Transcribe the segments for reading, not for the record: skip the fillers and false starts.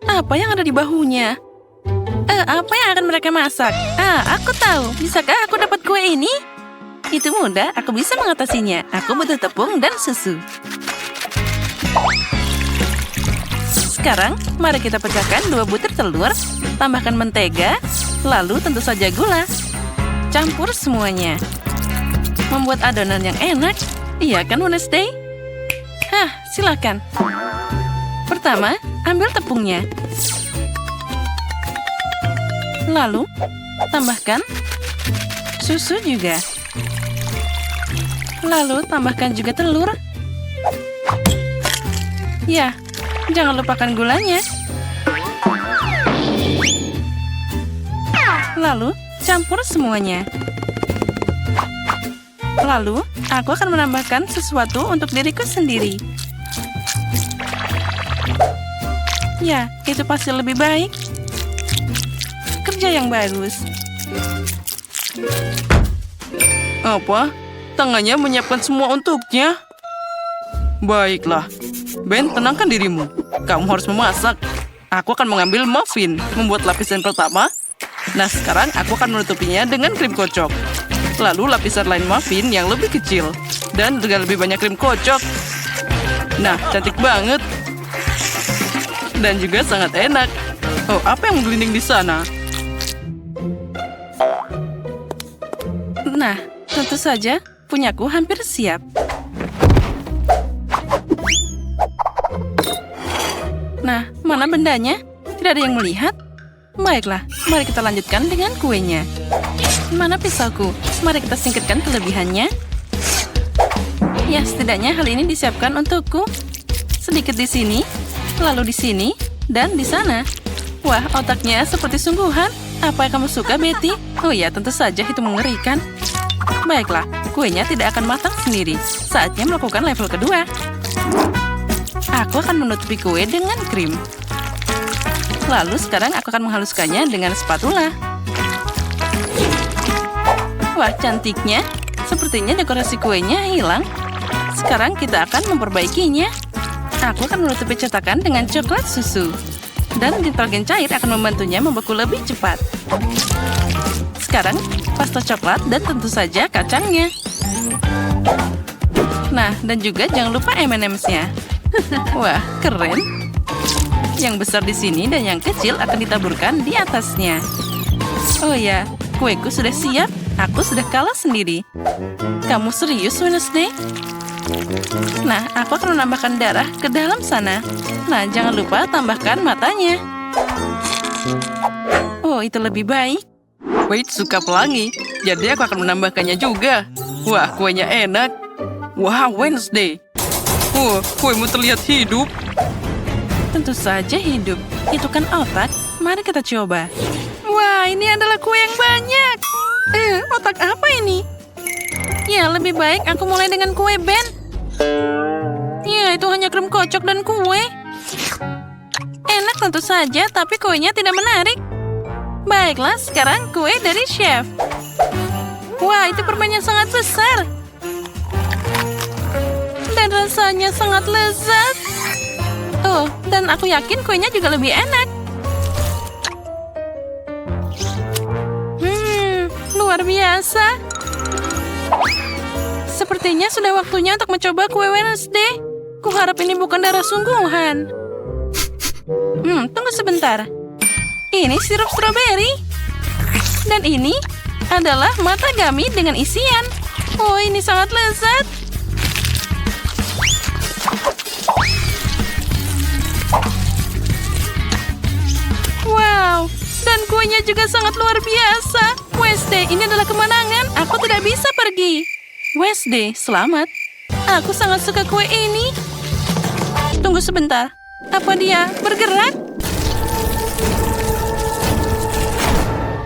Apa yang ada di bahunya? Apa yang akan mereka masak? Aku tahu. Bisakah aku dapat kue ini? Itu mudah, aku bisa mengatasinya. Aku butuh tepung dan susu. Sekarang, mari kita pecahkan 2 butir telur, tambahkan mentega, lalu tentu saja gula. Campur semuanya. Membuat adonan yang enak. Iya kan, Wednesday? Silakan. Pertama, ambil tepungnya. Lalu, tambahkan susu juga. Lalu, tambahkan juga telur. Ya, jangan lupakan gulanya. Lalu, campur semuanya. Lalu, aku akan menambahkan sesuatu untuk diriku sendiri. Ya, itu pasti lebih baik. Kerja yang bagus. Apa? Tangannya menyiapkan semua untuknya? Baiklah. Ben, tenangkan dirimu. Kamu harus memasak. Aku akan mengambil muffin, membuat lapisan pertama. Nah, sekarang aku akan menutupinya dengan krim kocok. Lalu lapisan lain muffin yang lebih kecil. Dan dengan lebih banyak krim kocok. Nah, cantik banget. Dan juga sangat enak. Oh, apa yang menggelinding di sana? Nah, tentu saja punyaku hampir siap. Nah, mana bendanya? Tidak ada yang melihat? Baiklah, mari kita lanjutkan dengan kuenya. Mana pisauku? Mari kita singkirkan kelebihannya. Ya, setidaknya hal ini disiapkan untukku. Sedikit di sini, lalu di sini, dan di sana. Wah, otaknya seperti sungguhan. Apa yang kamu suka, Betty? Oh ya, tentu saja itu mengerikan. Baiklah, kuenya tidak akan matang sendiri. Saatnya melakukan level kedua. Aku akan menutupi kue dengan krim. Lalu sekarang aku akan menghaluskannya dengan spatula. Wah, cantiknya. Sepertinya dekorasi kuenya hilang. Sekarang kita akan memperbaikinya. Aku akan menutupi cetakan dengan coklat susu. Dan nitrogen cair akan membantunya membeku lebih cepat. Sekarang, pasta coklat dan tentu saja kacangnya. Nah, dan juga jangan lupa M&M's-nya. Wah, keren. Yang besar di sini dan yang kecil akan ditaburkan di atasnya. Oh ya, kueku sudah siap. Aku sudah kalah sendiri. Kamu serius, Wednesday? Nah, aku akan menambahkan darah ke dalam sana. Nah, jangan lupa tambahkan matanya. Oh, itu lebih baik. Wait, suka pelangi. Jadi aku akan menambahkannya juga. Wah, kuenya enak. Wah, Wednesday. Kuemu terlihat hidup. Tentu saja hidup. Itu kan otak. Mari kita coba. Wah, ini adalah kue yang banyak. Otak apa ini? Ya, lebih baik aku mulai dengan kue Ben. Ya, itu hanya krim kocok dan kue. Enak tentu saja, tapi kuenya tidak menarik. Baiklah, sekarang kue dari chef. Wah, itu permennya sangat besar. Dan rasanya sangat lezat. Oh, dan aku yakin kuenya juga lebih enak. Luar biasa. Sepertinya sudah waktunya untuk mencoba kue Wednesday. Kuharap ini bukan darah sungguhan. Tunggu sebentar. Ini sirup stroberi. Dan ini adalah mata gummy dengan isian. Oh, ini sangat lezat. Wow, dan kuenya juga sangat luar biasa. Wednesday, ini adalah kemenangan. Aku tidak bisa pergi. Wednesday, selamat. Aku sangat suka kue ini. Tunggu sebentar. Apa dia bergerak?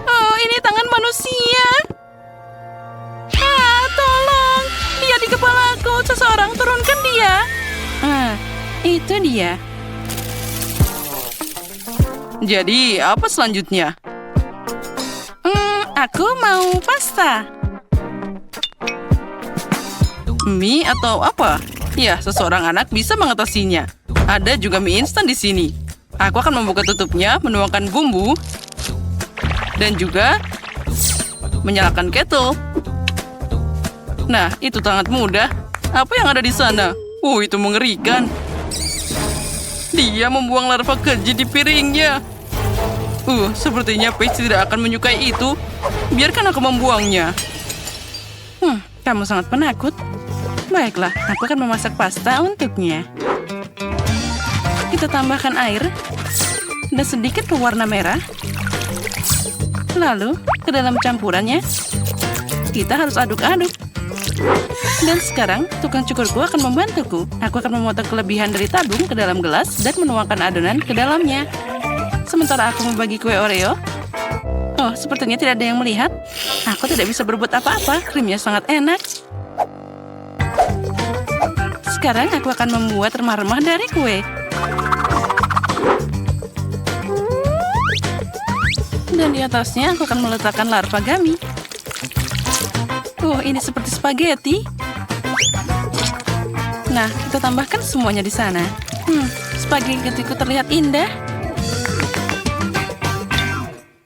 Oh, ini tangan manusia. Tolong. Dia di kepalaku. Seseorang turunkan dia. Itu dia. Jadi, apa selanjutnya? Aku mau pasta. Mie atau apa? Ya, seseorang anak bisa mengatasinya. Ada juga mie instan di sini. Aku akan membuka tutupnya, menuangkan bumbu, dan juga menyalakan kettle. Nah, itu sangat mudah. Apa yang ada di sana? Itu mengerikan. Dia membuang larva keji di piringnya. Sepertinya Paige tidak akan menyukai itu. Biarkan aku membuangnya. Kamu sangat penakut. Baiklah, aku akan memasak pasta untuknya. Kita tambahkan air dan sedikit pewarna merah. Lalu, ke dalam campurannya, kita harus aduk-aduk. Dan sekarang, tukang cukurku akan membantuku. Aku akan memotong kelebihan dari tabung ke dalam gelas dan menuangkan adonan ke dalamnya. Sementara aku membagi kue Oreo. Sepertinya tidak ada yang melihat. Aku tidak bisa berbuat apa-apa. Krimnya sangat enak. Sekarang aku akan membuat remah-remah dari kue. Dan di atasnya aku akan meletakkan larva gummy. Ini seperti spaghetti. Nah, kita tambahkan semuanya di sana. Spaghettiku terlihat indah.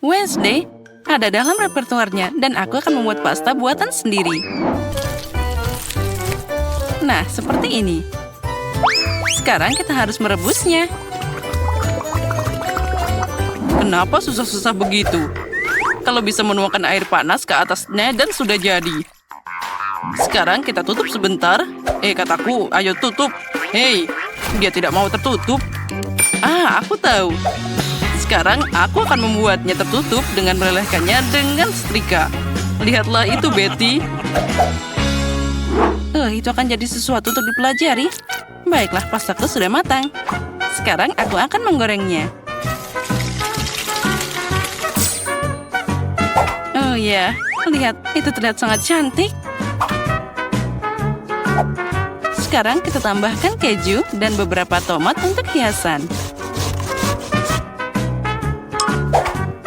Wednesday ada dalam repertuarnya dan aku akan membuat pasta buatan sendiri. Nah, seperti ini. Sekarang kita harus merebusnya. Kenapa susah-susah begitu? Kalau bisa menuangkan air panas ke atasnya dan sudah jadi. Sekarang kita tutup sebentar. Kataku, ayo tutup. Hei, dia tidak mau tertutup. Aku tahu. Sekarang aku akan membuatnya tertutup dengan melelehkannya dengan setrika. Lihatlah itu, Betty. Itu akan jadi sesuatu untuk dipelajari. Baiklah, pastaku sudah matang. Sekarang aku akan menggorengnya. Ya, lihat, itu terlihat sangat cantik. Sekarang kita tambahkan keju dan beberapa tomat untuk hiasan.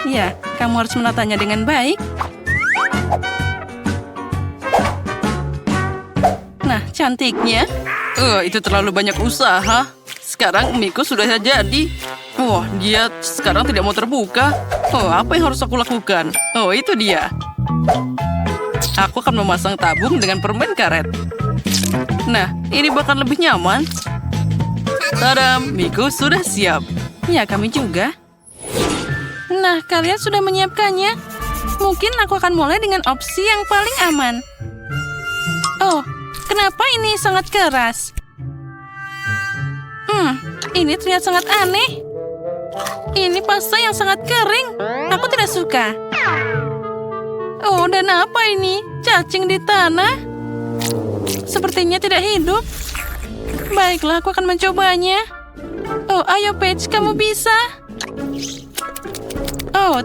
Ya, kamu harus menatanya dengan baik. Nah, cantiknya. Itu terlalu banyak usaha. Sekarang mie-ku sudah jadi. Dia sekarang tidak mau terbuka. Apa yang harus aku lakukan? Itu dia. Aku akan memasang tabung dengan permen karet. Nah, ini bakal lebih nyaman. Tadam, mie-ku sudah siap. Ya, kami juga. Nah, kalian sudah menyiapkannya? Mungkin aku akan mulai dengan opsi yang paling aman. Kenapa ini sangat keras? Ini terlihat sangat aneh. Ini pasta yang sangat kering. Aku tidak suka. Dan apa ini? Cacing di tanah? Sepertinya tidak hidup. Baiklah, aku akan mencobanya. Ayo Paige, kamu bisa.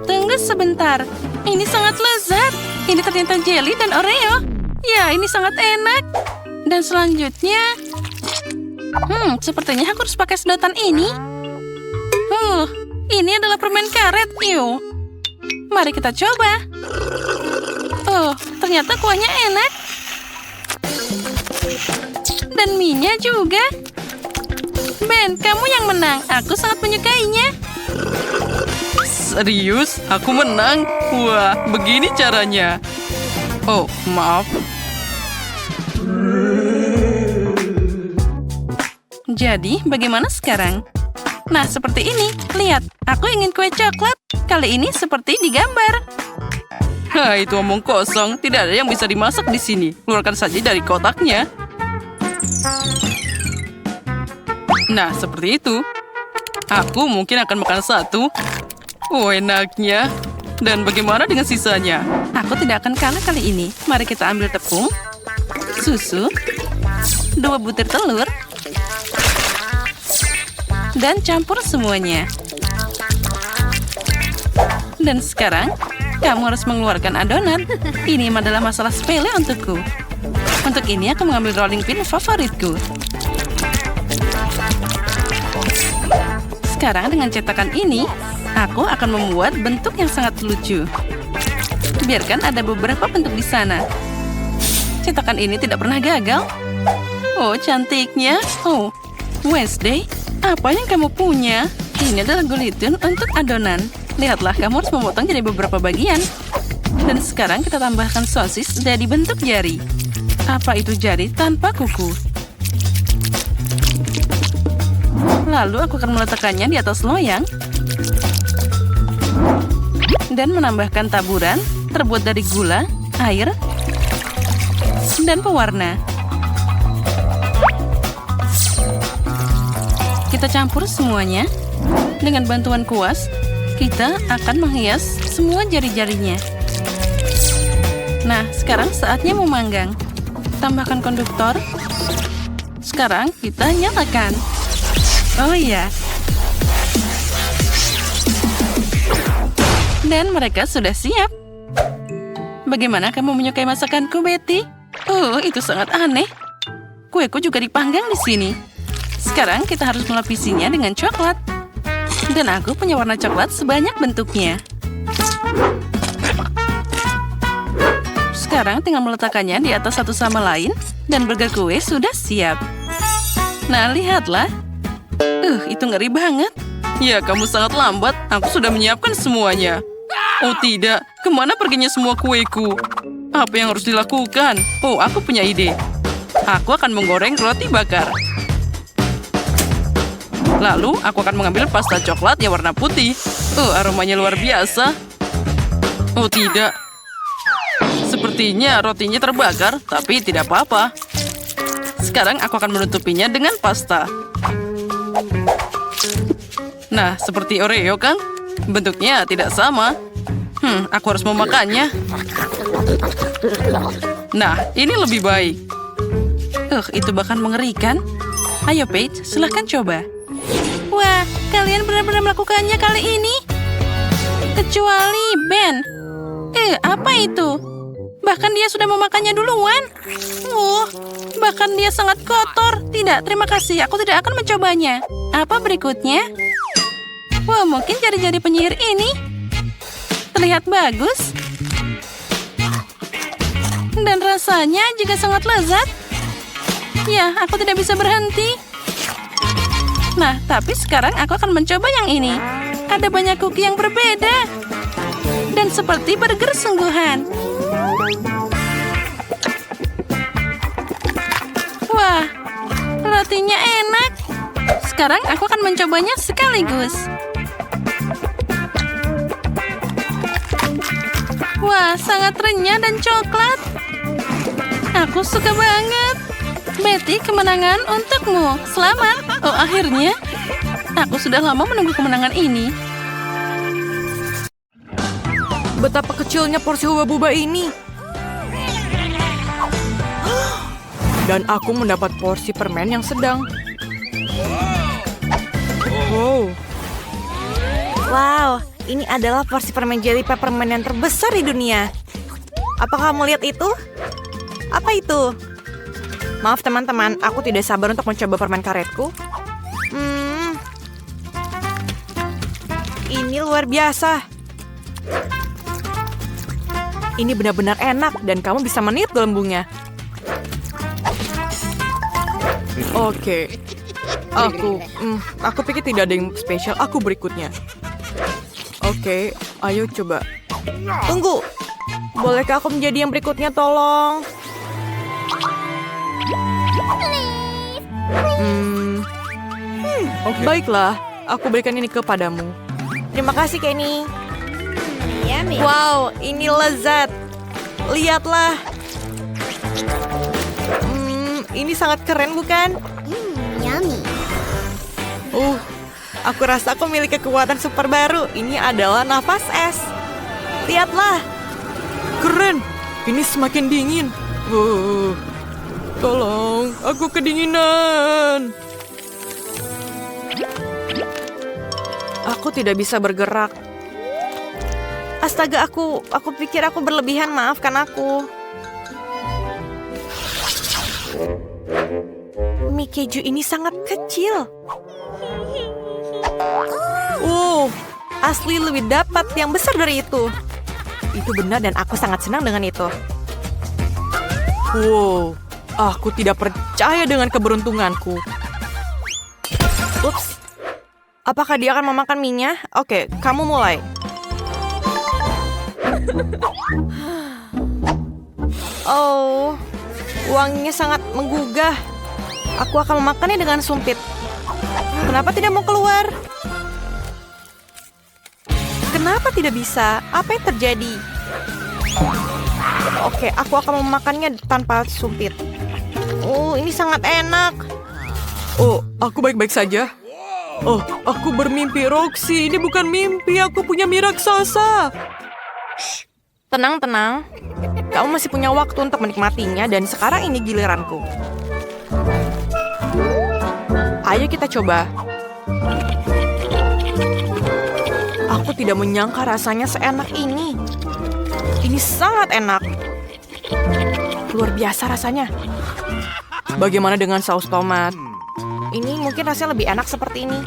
Tunggu sebentar. Ini sangat lezat. Ini ternyata jelly dan Oreo. Ya, ini sangat enak. Dan selanjutnya... sepertinya aku harus pakai sedotan ini. Ini adalah permen karet. Mari kita coba. Ternyata kuahnya enak. Dan mie-nya juga. Ben, kamu yang menang. Aku sangat menyukainya. Serius? Aku menang? Wah, begini caranya. Maaf. Jadi, bagaimana sekarang? Nah, seperti ini. Lihat, aku ingin kue coklat. Kali ini seperti di gambar. Itu omong kosong. Tidak ada yang bisa dimasak di sini. Keluarkan saja dari kotaknya. Nah, seperti itu. Aku mungkin akan makan satu. Enaknya. Dan bagaimana dengan sisanya? Aku tidak akan kalah kali ini. Mari kita ambil tepung, susu, 2 butir telur, dan campur semuanya. Dan sekarang, kamu harus mengeluarkan adonan. Ini adalah masalah sepele untukku. Untuk ini, aku mengambil rolling pin favoritku. Sekarang dengan cetakan ini, aku akan membuat bentuk yang sangat lucu. Biarkan ada beberapa bentuk di sana. Cetakan ini tidak pernah gagal. Cantiknya. Wednesday, Apa yang kamu punya? Ini adalah gulitun untuk adonan. Lihatlah, kamu harus memotong jadi beberapa bagian. Dan sekarang kita tambahkan sosis jadi bentuk jari. Apa itu jari tanpa kuku? Lalu aku akan meletakkannya di atas loyang. Dan menambahkan taburan terbuat dari gula, air, dan pewarna. Kita campur semuanya. Dengan bantuan kuas, kita akan menghias semua jari-jarinya. Nah, sekarang saatnya memanggang. Tambahkan konduktor. Sekarang kita nyalakan. Oh iya. Dan mereka sudah siap. Bagaimana kamu menyukai masakanku, Betty? Oh, itu sangat aneh. Kueku juga dipanggang di sini. Sekarang kita harus melapisinya dengan coklat. Dan aku punya warna coklat sebanyak bentuknya. Sekarang tinggal meletakkannya di atas satu sama lain. Dan burger kue sudah siap. Nah, lihatlah. Itu ngeri banget. Ya, kamu sangat lambat. Aku sudah menyiapkan semuanya. Oh tidak, kemana perginya semua kueku? Apa yang harus dilakukan? Oh, aku punya ide. Aku akan menggoreng roti bakar. Lalu, aku akan mengambil pasta coklat yang warna putih. Aromanya luar biasa. Oh tidak. Sepertinya rotinya terbakar, tapi tidak apa-apa. Sekarang aku akan menutupinya dengan pasta. Nah, seperti Oreo kan? Bentuknya tidak sama. Aku harus memakannya. Nah, ini lebih baik. Itu bahkan mengerikan. Ayo, Paige, silahkan coba. Wah, kalian benar-benar melakukannya kali ini. Kecuali Ben. Apa itu? Bahkan dia sudah memakannya duluan. Bahkan dia sangat kotor. Tidak, terima kasih. Aku tidak akan mencobanya. Apa berikutnya? Wah, mungkin jari-jari penyihir ini terlihat bagus. Dan rasanya juga sangat lezat. Ya, aku tidak bisa berhenti. Nah, tapi sekarang aku akan mencoba yang ini. Ada banyak cookie yang berbeda. Dan seperti burger sungguhan. Wah, rotinya enak. Sekarang aku akan mencobanya sekaligus. Wah, sangat renyah dan coklat. Aku suka banget. Betty, kemenangan untukmu. Selamat. Oh, akhirnya. Aku sudah lama menunggu kemenangan ini. Betapa kecilnya porsi huba-buba ini. Dan aku mendapat porsi permen yang sedang. Wow, ini adalah porsi permen jelly peppermint yang terbesar di dunia. Apakah kamu lihat itu? Apa itu? Maaf teman-teman, aku tidak sabar untuk mencoba permen karetku. Ini luar biasa. Ini benar-benar enak dan kamu bisa meniup gelembungnya. Oke. Aku pikir tidak ada yang spesial. Aku berikutnya. Oke, ayo coba. Tunggu. Bolehkah aku menjadi yang berikutnya, tolong? Baiklah, aku berikan ini kepadamu. Terima kasih, Kenny. Wow, ini lezat. Lihatlah. Ini sangat keren, bukan? Aku rasa aku memiliki kekuatan super baru. Ini adalah nafas es. Lihatlah. Keren. Ini semakin dingin. Tolong, aku kedinginan. Aku tidak bisa bergerak. Astaga, aku pikir aku berlebihan. Maafkan aku. Mie keju ini sangat kecil. Asli lebih dapat yang besar dari itu. Itu benar dan aku sangat senang dengan itu. Wow, aku tidak percaya dengan keberuntunganku. Ups. Apakah dia akan memakan mie-nya? Oke, kamu mulai. Oh, wanginya sangat menggugah. Aku akan memakannya dengan sumpit. Kenapa tidak mau keluar? Kenapa tidak bisa? Apa yang terjadi? Oke, aku akan memakannya tanpa sumpit. Oh, ini sangat enak. Oh, aku baik-baik saja. Oh, aku bermimpi, Roxy. Ini bukan mimpi, aku punya mie raksasa. Tenang, tenang. Kamu masih punya waktu untuk menikmatinya dan sekarang ini giliranku. Ayo kita coba. Aku tidak menyangka rasanya seenak ini. Ini sangat enak. Luar biasa rasanya. Bagaimana dengan saus tomat? Ini mungkin rasanya lebih enak seperti ini.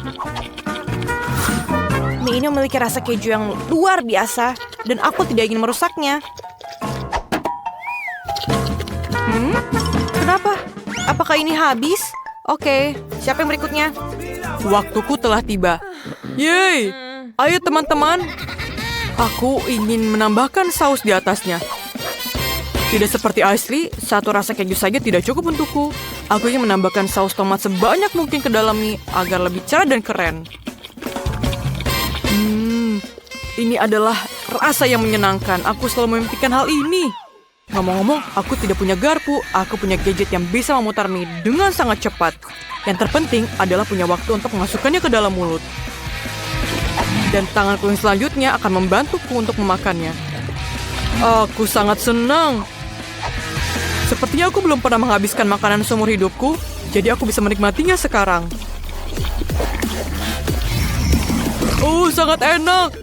Mie ini memiliki rasa keju yang luar biasa dan aku tidak ingin merusaknya. Kenapa? Apakah ini habis? Oke, siapa yang berikutnya? Waktuku telah tiba. Yeay! Ayo teman-teman. Aku ingin menambahkan saus di atasnya. Tidak seperti Ashley, satu rasa keju saja tidak cukup untukku. Aku ingin menambahkan saus tomat sebanyak mungkin ke dalam mie agar lebih cerah dan keren. Ini adalah rasa yang menyenangkan. Aku selalu memimpikan hal ini. Ngomong-ngomong, aku tidak punya garpu. Aku punya gadget yang bisa memutar mie dengan sangat cepat. Yang terpenting adalah punya waktu untuk memasukkannya ke dalam mulut. Dan tanganku yang selanjutnya akan membantuku untuk memakannya. Aku sangat senang. Sepertinya aku belum pernah menghabiskan makanan seumur hidupku, jadi aku bisa menikmatinya sekarang. Oh, sangat enak.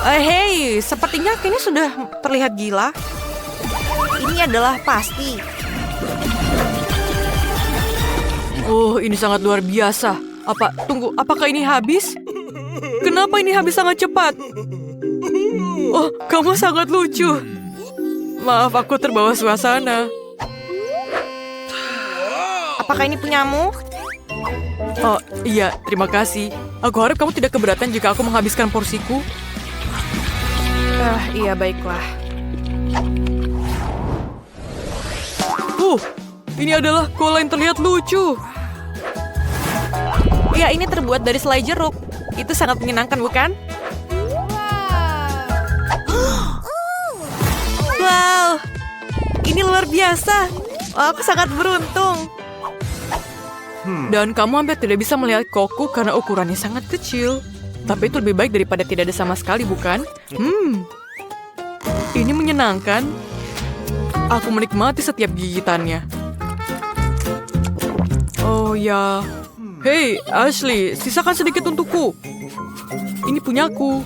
Hei, sepertinya kini sudah terlihat gila. Ini adalah pasti. Oh, ini sangat luar biasa. Tunggu, apakah ini habis? Kenapa ini habis sangat cepat? Oh, kamu sangat lucu. Maaf, aku terbawa suasana. Apakah ini punyamu? Oh, iya, terima kasih. Aku harap kamu tidak keberatan jika aku menghabiskan porsiku. Iya, baiklah. Ini adalah cola yang terlihat lucu. Ya, ini terbuat dari selai jeruk. Itu sangat menyenangkan, bukan? Wow, ini luar biasa. Oh, aku sangat beruntung. Dan kamu hampir tidak bisa melihat koku karena ukurannya sangat kecil. Tapi itu lebih baik daripada tidak ada sama sekali, bukan? Ini menyenangkan. Aku menikmati setiap gigitannya. Oh ya. Hei, Ashley, sisakan sedikit untukku. Ini punyaku.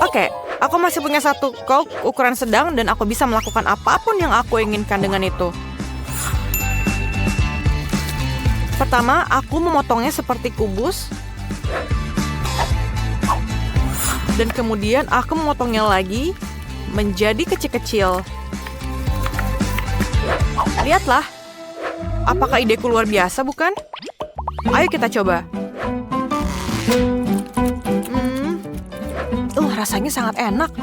Oke, aku masih punya satu Coke ukuran sedang dan aku bisa melakukan apapun yang aku inginkan dengan itu. Pertama, aku memotongnya seperti kubus. Dan kemudian aku memotongnya lagi menjadi kecil-kecil. Lihatlah. Apakah ideku luar biasa, bukan? Ayo kita coba. Rasanya sangat enak.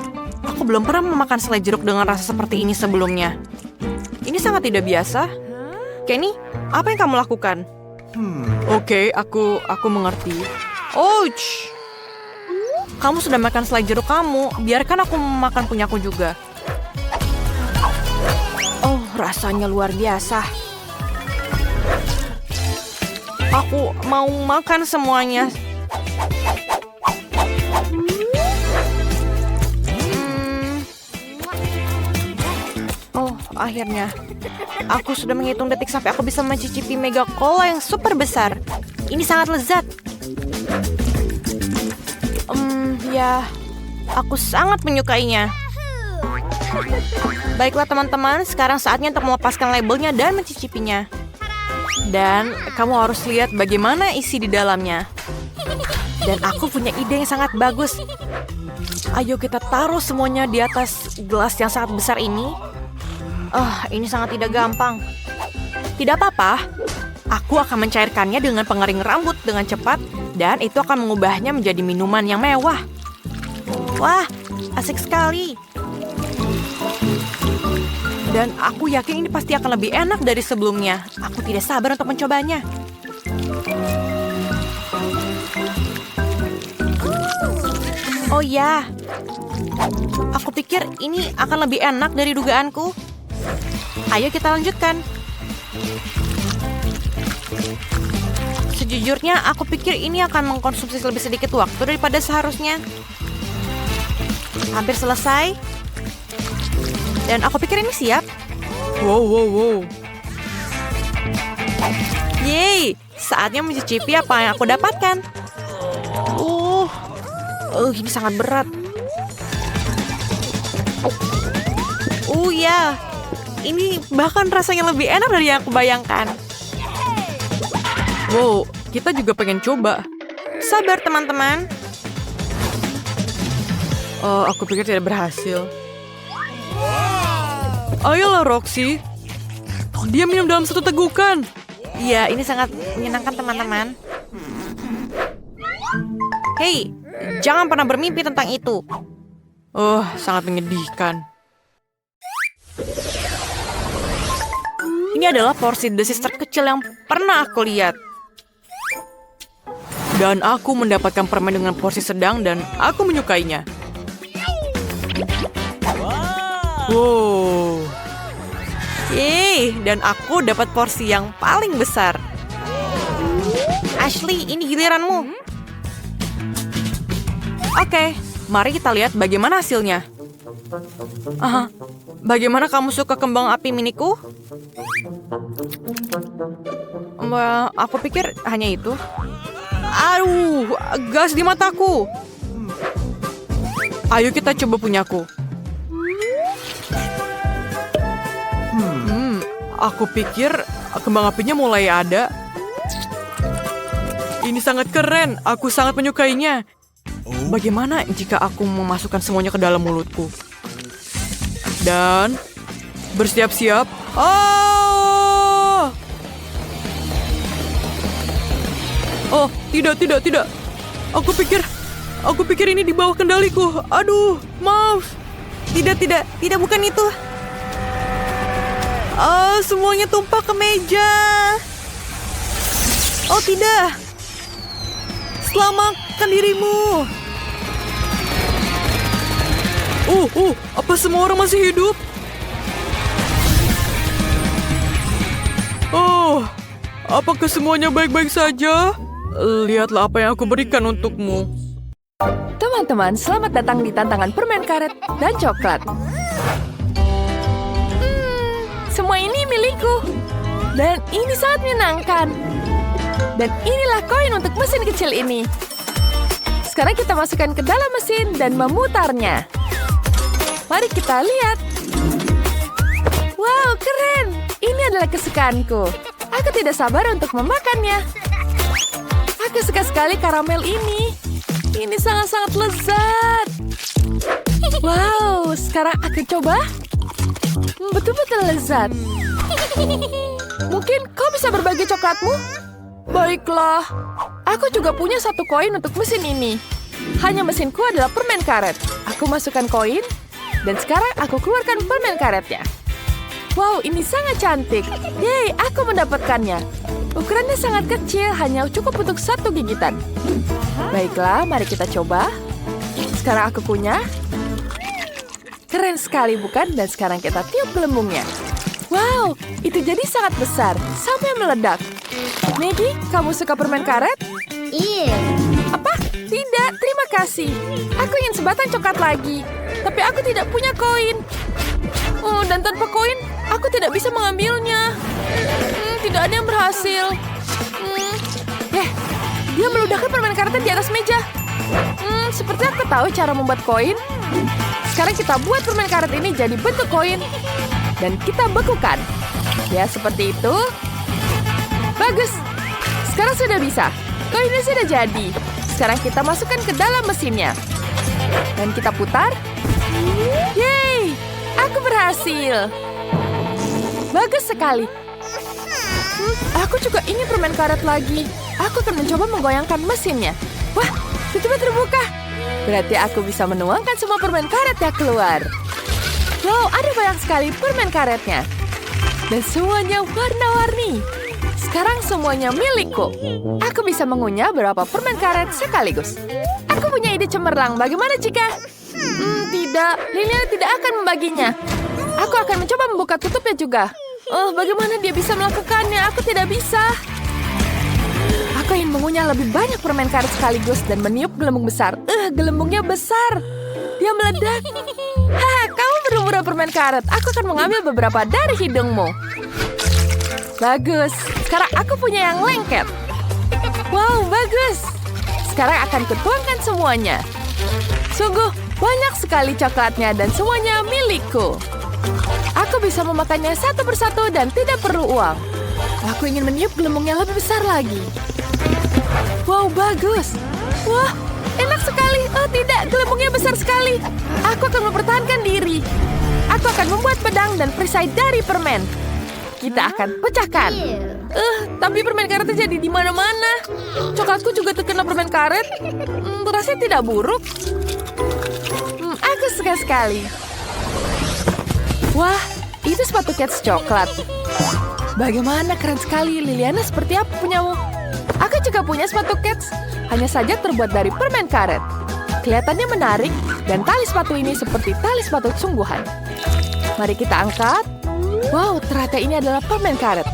Aku belum pernah memakan selai jeruk dengan rasa seperti ini sebelumnya. Ini sangat tidak biasa. Kenny, apa yang kamu lakukan? Oke, aku mengerti. Ouch! Kamu sudah makan selai jeruk kamu. Biarkan aku memakan punyaku juga. Oh, rasanya luar biasa. Aku mau makan semuanya. Oh, akhirnya. Aku sudah menghitung detik sampai aku bisa mencicipi mega cola yang super besar. Ini sangat lezat. Ya, aku sangat menyukainya. Baiklah teman-teman, sekarang saatnya untuk melepaskan labelnya dan mencicipinya. Dan kamu harus lihat bagaimana isi di dalamnya. Dan aku punya ide yang sangat bagus. Ayo kita taruh semuanya di atas gelas yang sangat besar ini. Ini sangat tidak gampang. Tidak apa-apa. Aku akan mencairkannya dengan pengering rambut dengan cepat, dan itu akan mengubahnya menjadi minuman yang mewah. Wah, asik sekali. Dan aku yakin ini pasti akan lebih enak dari sebelumnya. Aku tidak sabar untuk mencobanya. Oh ya, aku pikir ini akan lebih enak dari dugaanku. Ayo kita lanjutkan. Sejujurnya, aku pikir ini akan mengkonsumsi lebih sedikit waktu daripada seharusnya. Hampir selesai. Dan aku pikir ini siap. Wow. Yeay, saatnya mencicipi apa yang aku dapatkan. Ini sangat berat. Ya, ini bahkan rasanya lebih enak dari yang aku bayangkan. Wow, kita juga pengen coba. Sabar teman-teman. Aku pikir tidak berhasil. Ayolah Roxy. Dia minum dalam satu tegukan. Iya, ini sangat menyenangkan teman-teman. Hei, jangan pernah bermimpi tentang itu. Sangat menyedihkan. Ini adalah porsi desis terkecil yang pernah aku lihat. Dan aku mendapatkan permen dengan porsi sedang dan aku menyukainya. Wow. Yeay, dan aku dapat porsi yang paling besar. Ashley, ini giliranmu. Oke, mari kita lihat bagaimana hasilnya. Bagaimana kamu suka kembang api miniku? Aku pikir hanya itu. Aduh, gas di mataku. Ayo kita coba punyaku. Aku pikir kembang apinya mulai ada. Ini sangat keren. Aku sangat menyukainya. Bagaimana jika aku memasukkan semuanya ke dalam mulutku? Dan bersiap-siap. Oh, tidak. Aku pikir ini di bawah kendaliku. Aduh, maaf. Tidak, bukan itu. Semuanya tumpah ke meja. Oh, tidak. Selamatkan dirimu. Apa semua orang masih hidup? Apakah semuanya baik-baik saja? Lihatlah apa yang aku berikan untukmu. Teman-teman, selamat datang di tantangan permen karet dan coklat. Semua ini milikku. Dan ini sangat menyenangkan. Dan inilah koin untuk mesin kecil ini. Sekarang kita masukkan ke dalam mesin dan memutarnya. Mari kita lihat. Wow, keren. Ini adalah kesukaanku. Aku tidak sabar untuk memakannya. Aku suka sekali karamel ini. Ini sangat-sangat lezat. Wow, sekarang aku coba. Betul-betul lezat. Mungkin kau bisa berbagi coklatmu? Baiklah. Aku juga punya satu koin untuk mesin ini. Hanya mesinku adalah permen karet. Aku masukkan koin, dan sekarang aku keluarkan permen karetnya. Wow, ini sangat cantik. Yeay, aku mendapatkannya. Ukurannya sangat kecil, hanya cukup untuk satu gigitan. Baiklah, mari kita coba. Sekarang aku punya. Keren sekali, bukan? Dan sekarang kita tiup gelembungnya. Wow, itu jadi sangat besar, sampai meledak. Maggie, kamu suka permen karet? Iya. Apa? Tidak, terima kasih. Aku ingin sebatang coklat lagi, tapi aku tidak punya koin. Dan tanpa koin, aku tidak bisa mengambilnya. Tidak ada yang berhasil. Dia meledakkan permen karetnya di atas meja. Seperti aku tahu cara membuat koin. Sekarang kita buat permen karet ini jadi bentuk koin. Dan kita bekukan. Ya, seperti itu. Bagus. Sekarang sudah bisa. Koinnya sudah jadi. Sekarang kita masukkan ke dalam mesinnya. Dan kita putar. Yeay! Aku berhasil. Bagus sekali. Aku juga ingin permen karet lagi. Aku akan mencoba menggoyangkan mesinnya. Wah, tiba-tiba terbuka. Berarti aku bisa menuangkan semua permen karetnya keluar. Wow, ada banyak sekali permen karetnya. Dan semuanya warna-warni. Sekarang semuanya milikku. Aku bisa mengunyah berapa permen karet sekaligus. Aku punya ide cemerlang. Bagaimana jika... tidak. Liliana tidak akan membaginya. Aku akan mencoba membuka tutupnya juga. Bagaimana dia bisa melakukannya? Aku tidak bisa. Aku ingin mengunyah lebih banyak permen karet sekaligus dan meniup gelembung besar. Gelembungnya besar. Dia meledak. Haha, kamu berburu permen karet. Aku akan mengambil beberapa dari hidungmu. Bagus. Sekarang aku punya yang lengket. Wow, bagus. Sekarang akan kutuangkan semuanya. Sungguh banyak sekali coklatnya dan semuanya milikku. Aku bisa memakannya satu persatu dan tidak perlu uang. Aku ingin meniup gelembung yang lebih besar lagi. Wow, bagus. Wah, enak sekali. Oh tidak, gelembungnya besar sekali. Aku akan mempertahankan diri. Aku akan membuat pedang dan perisai dari permen. Kita akan pecahkan. Tapi permen karetnya jadi di mana-mana. Coklatku juga terkena permen karet. Rasanya tidak buruk. Aku suka sekali. Wah, itu sepatu Cats coklat. Bagaimana keren sekali, Liliana, seperti apa punyamu? Aku juga punya sepatu Cats, hanya saja terbuat dari permen karet. Kelihatannya menarik, dan tali sepatu ini seperti tali sepatu sungguhan. Mari kita angkat. Wow, ternyata ini adalah permen karet.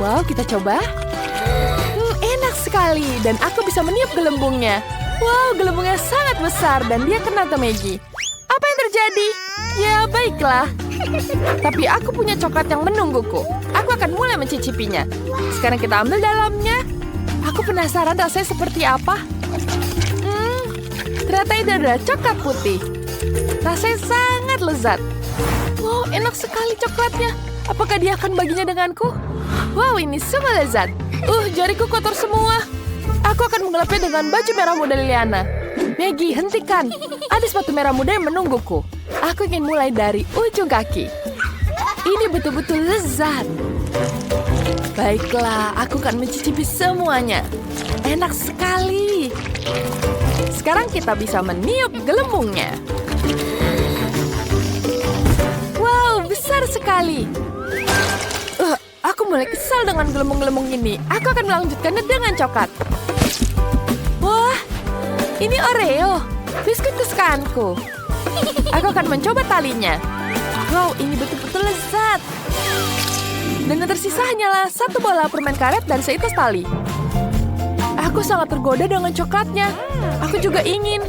Wow, kita coba. Enak sekali, dan aku bisa meniup gelembungnya. Wow, gelembungnya sangat besar, dan dia kena ke Maggie. Apa yang terjadi? Ya, baiklah. Tapi aku punya coklat yang menungguku. Aku akan mulai mencicipinya. Sekarang kita ambil dalamnya. Aku penasaran rasanya seperti apa. Ternyata itu adalah coklat putih. Rasanya sangat lezat. Wow, enak sekali coklatnya. Apakah dia akan baginya denganku? Wow, ini semua lezat. Jariku kotor semua. Aku akan menggelapnya dengan baju merah muda Liliana. Maggie, hentikan. Ada sepatu merah muda yang menungguku. Aku ingin mulai dari ujung kaki. Ini betul-betul lezat. Baiklah, aku akan mencicipi semuanya. Enak sekali. Sekarang kita bisa meniup gelembungnya. Wow, besar sekali. Aku mulai kesal dengan gelembung-gelembung ini. Aku akan melanjutkannya dengan coklat. Wah, ini Oreo, biskuit kesukaanku. Aku akan mencoba talinya. Wow, ini betul-betul lezat. Dan yang tersisa hanyalah satu bola permen karet dan seitas tali. Aku sangat tergoda dengan coklatnya. Aku juga ingin.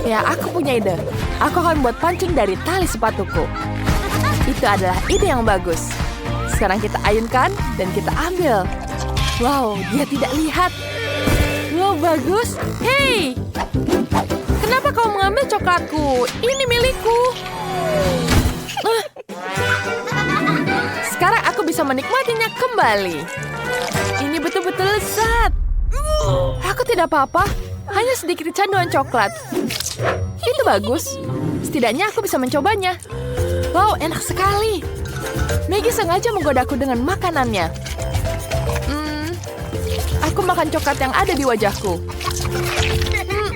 Ya, aku punya ide. Aku akan buat pancing dari tali sepatuku. Itu adalah ide yang bagus. Sekarang kita ayunkan dan kita ambil. Wow, dia tidak lihat. Wow, bagus. Hei! Kenapa kau mengambil coklatku? Ini milikku. Sekarang aku bisa menikmatinya kembali. Ini betul-betul lezat. Aku tidak apa-apa. Hanya sedikit kecanduan coklat. Itu bagus. Setidaknya aku bisa mencobanya. Wow, enak sekali. Maggie sengaja menggodaku dengan makanannya. Aku makan coklat yang ada di wajahku.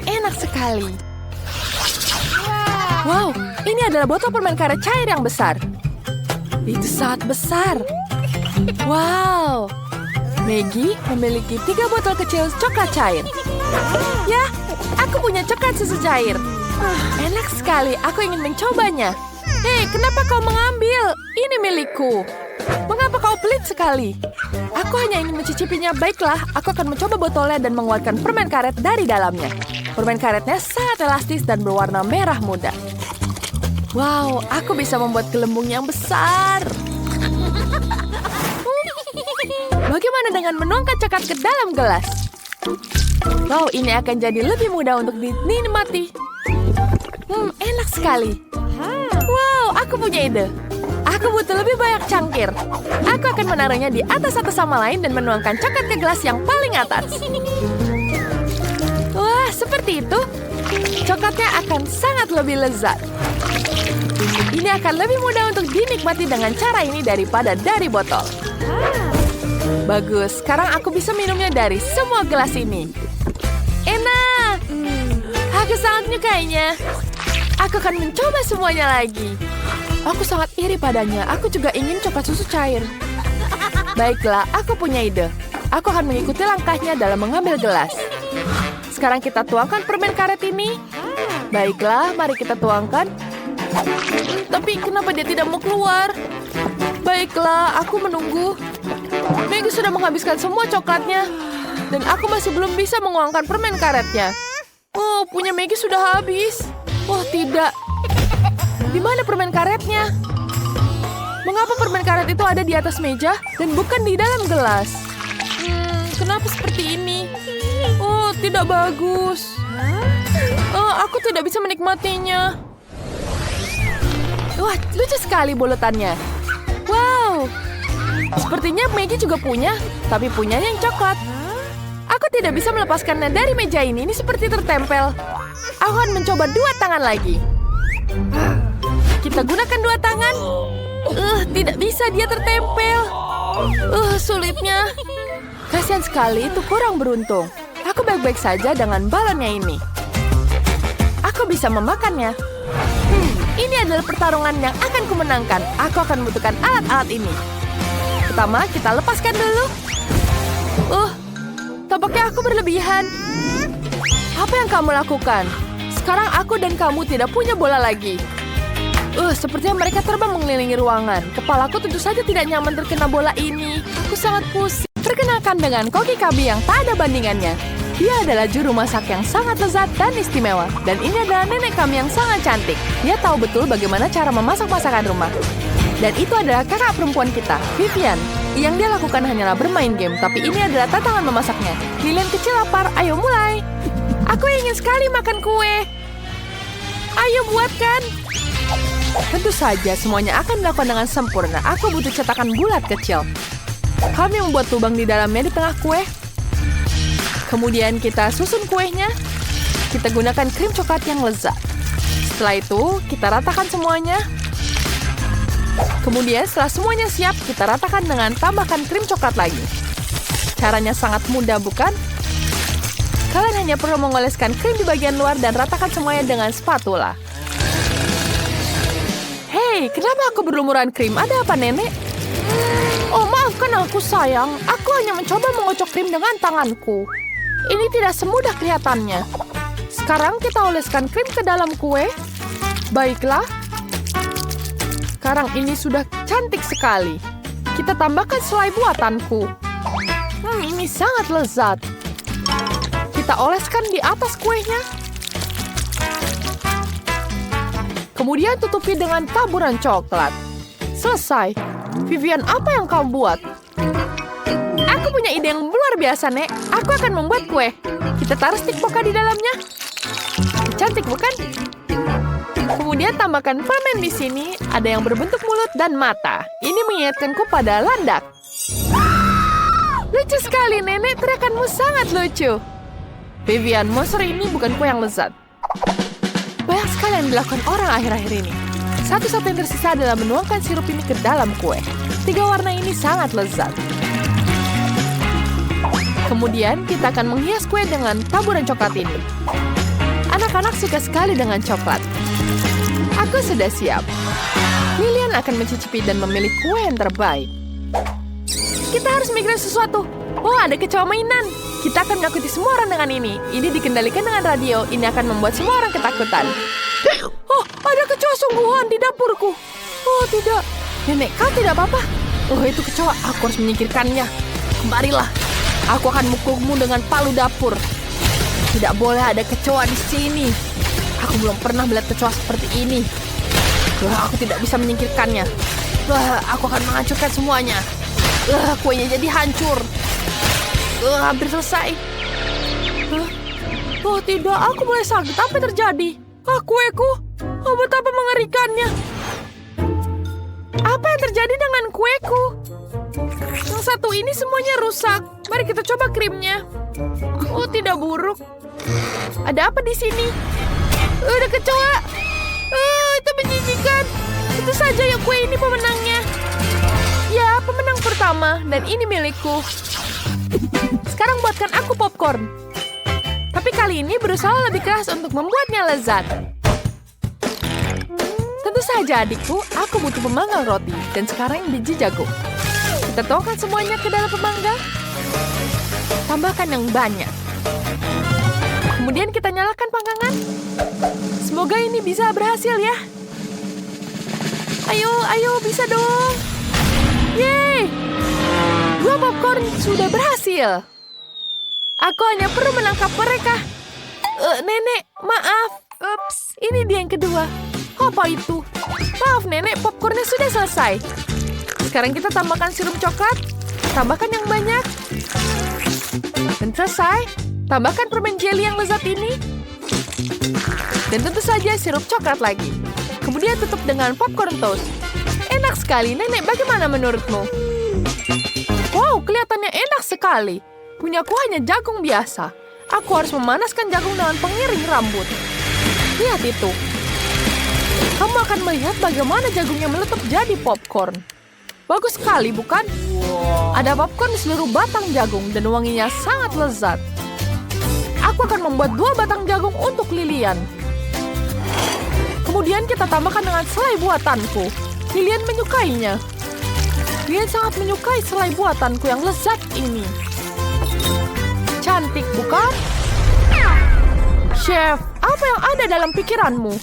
Enak sekali. Wow, ini adalah botol permen karet cair yang besar. Itu sangat besar. Wow. Maggie memiliki 3 botol kecil coklat cair. Ya, aku punya coklat susu cair. Enak sekali, aku ingin mencobanya. Hei, kenapa kau mengambil? Ini milikku. Mengapa kau pelit sekali? Aku hanya ingin mencicipinya. Baiklah, aku akan mencoba botolnya dan mengeluarkan permen karet dari dalamnya. Permen karetnya sangat elastis dan berwarna merah muda. Wow, aku bisa membuat gelembung yang besar. Bagaimana dengan menuangkan coklat ke dalam gelas? Wow, ini akan jadi lebih mudah untuk dinikmati. Enak sekali. Wow, aku punya ide. Aku butuh lebih banyak cangkir. Aku akan menaruhnya di atas satu sama lain dan menuangkan coklat ke gelas yang paling atas. Wah, seperti itu. Coklatnya akan sangat lebih lezat. Ini akan lebih mudah untuk dinikmati dengan cara ini daripada dari botol. Bagus, sekarang aku bisa minumnya dari semua gelas ini. Enak! Aku sangat menyukainya. Aku akan mencoba semuanya lagi. Aku sangat iri padanya. Aku juga ingin coklat susu cair. Baiklah, aku punya ide. Aku akan mengikuti langkahnya dalam mengambil gelas. Sekarang kita tuangkan permen karet ini. Baiklah, mari kita tuangkan. Tapi kenapa dia tidak mau keluar? Baiklah, aku menunggu. Maggie sudah menghabiskan semua coklatnya. Dan aku masih belum bisa menguangkan permen karetnya. Oh, punya Maggie sudah habis. Oh, tidak. Di mana permen karetnya? Mengapa permen karet itu ada di atas meja dan bukan di dalam gelas? Kenapa seperti ini? Oh, tidak bagus. Oh, aku tidak bisa menikmatinya. Wah, lucu sekali bolotannya. Wow. Sepertinya Maggie juga punya, tapi punyanya yang coklat. Aku tidak bisa melepaskannya dari meja ini. Ini seperti tertempel. Aku akan mencoba 2 tangan lagi. Kita gunakan 2 tangan. Tidak bisa, dia tertempel. Sulitnya. Kasihan sekali, itu kurang beruntung. Aku baik-baik saja dengan balonnya ini. Aku bisa memakannya. Ini adalah pertarungan yang akan kumenangkan. Aku akan membutuhkan alat-alat ini. Pertama, kita lepaskan dulu. Tampaknya aku berlebihan. Apa yang kamu lakukan? Sekarang aku dan kamu tidak punya bola lagi. Sepertinya mereka terbang mengelilingi ruangan. Kepalaku tentu saja tidak nyaman terkena bola ini. Aku sangat pusing. Perkenalkan dengan Koki Kabi yang tak ada bandingannya. Dia adalah juru masak yang sangat lezat dan istimewa. Dan ini adalah nenek kami yang sangat cantik. Dia tahu betul bagaimana cara memasak masakan rumah. Dan itu adalah kakak perempuan kita, Vivian. Yang dia lakukan hanyalah bermain game, tapi ini adalah tantangan memasaknya. Lilian kecil lapar, ayo mulai. Aku ingin sekali makan kue. Ayo buatkan. Tentu saja semuanya akan dilakukan dengan sempurna. Aku butuh cetakan bulat kecil. Kami membuat lubang di dalamnya di tengah kue. Kemudian kita susun kuenya. Kita gunakan krim coklat yang lezat. Setelah itu, kita ratakan semuanya. Kemudian setelah semuanya siap, kita ratakan dengan tambahkan krim coklat lagi. Caranya sangat mudah, bukan? Kalian hanya perlu mengoleskan krim di bagian luar dan ratakan semuanya dengan spatula. Hei, kenapa aku berlumuran krim? Ada apa, nenek? Oh, maafkan aku, sayang. Aku hanya mencoba mengocok krim dengan tanganku. Ini tidak semudah kelihatannya. Sekarang kita oleskan krim ke dalam kue. Baiklah. Sekarang ini sudah cantik sekali. Kita tambahkan selai buatanku. Ini sangat lezat. Kita oleskan di atas kuenya. Kemudian tutupi dengan taburan coklat. Selesai. Vivian, apa yang kamu buat? Aku punya ide yang luar biasa, Nek. Aku akan membuat kue. Kita taruh stik poka di dalamnya. Cantik, bukan? Kemudian tambahkan permen di sini. Ada yang berbentuk mulut dan mata. Ini mengingatkanku pada landak. Lucu sekali, Nenek. Teriakanmu sangat lucu. Vivian, monster ini bukan kue yang lezat. Banyak sekali yang dilakukan orang akhir-akhir ini. Satu-satu yang tersisa adalah menuangkan sirup ini ke dalam kue. 3 warna ini sangat lezat. Kemudian kita akan menghias kue dengan taburan coklat ini. Anak-anak suka sekali dengan coklat. Aku sudah siap. Lilian akan mencicipi dan memilih kue yang terbaik. Kita harus mikirin sesuatu. Oh, ada kecoa mainan. Kita akan menakuti semua orang dengan ini. Ini dikendalikan dengan radio. Ini akan membuat semua orang ketakutan. Oh, ada kecoa sungguhan di dapurku. Oh, tidak. Nenek, kau tidak apa-apa? Oh, itu kecoa. Aku harus menyingkirkannya. Kemarilah. Aku akan mukulmu dengan palu dapur. Tidak boleh ada kecoa di sini. Aku belum pernah melihat kecoa seperti ini. Aku tidak bisa menyingkirkannya. Aku akan menghancurkan semuanya. Kuenya jadi hancur. Hampir selesai. Oh tidak, aku mulai sakit. Apa yang terjadi? Kueku. Oh, betapa mengerikannya. Apa yang terjadi dengan kueku? Yang satu ini semuanya rusak. Mari kita coba krimnya. Oh, tidak buruk. Ada apa di sini? Ada kecoa. Itu menjijikan. Itu saja ya kue ini pemenangnya. Ya, pemenang pertama, dan ini milikku. Sekarang buatkan aku popcorn. Tapi kali ini berusaha lebih keras untuk membuatnya lezat. Tentu saja adikku, aku butuh pemanggang roti. Dan sekarang biji jagung. Kita tuangkan semuanya ke dalam pemanggang. Tambahkan yang banyak. Kemudian kita nyalakan panggangan. Semoga ini bisa berhasil ya. Ayo, bisa dong. Yeay! 2 popcorn sudah berhasil. Aku hanya perlu menangkap mereka. Nenek, maaf. Ups, ini dia yang kedua. Apa itu? Maaf, Nenek, popcornnya sudah selesai. Sekarang kita tambahkan sirup coklat. Tambahkan yang banyak. Dan selesai. Tambahkan permen jelly yang lezat ini. Dan tentu saja sirup coklat lagi. Kemudian tutup dengan popcorn toast. Enak sekali, Nenek. Bagaimana menurutmu? Wow, kelihatannya enak sekali. Punyaku hanya jagung biasa. Aku harus memanaskan jagung dengan pengiring rambut. Lihat itu. Kamu akan melihat bagaimana jagungnya meletup jadi popcorn. Bagus sekali, bukan? Ada popcorn di seluruh batang jagung dan wanginya sangat lezat. Aku akan membuat 2 batang jagung untuk Lilian. Kemudian kita tambahkan dengan selai buatanku. Lilian menyukainya. Lilian sangat menyukai selai buatanku yang lezat ini. Cantik, bukan? Chef, apa yang ada dalam pikiranmu?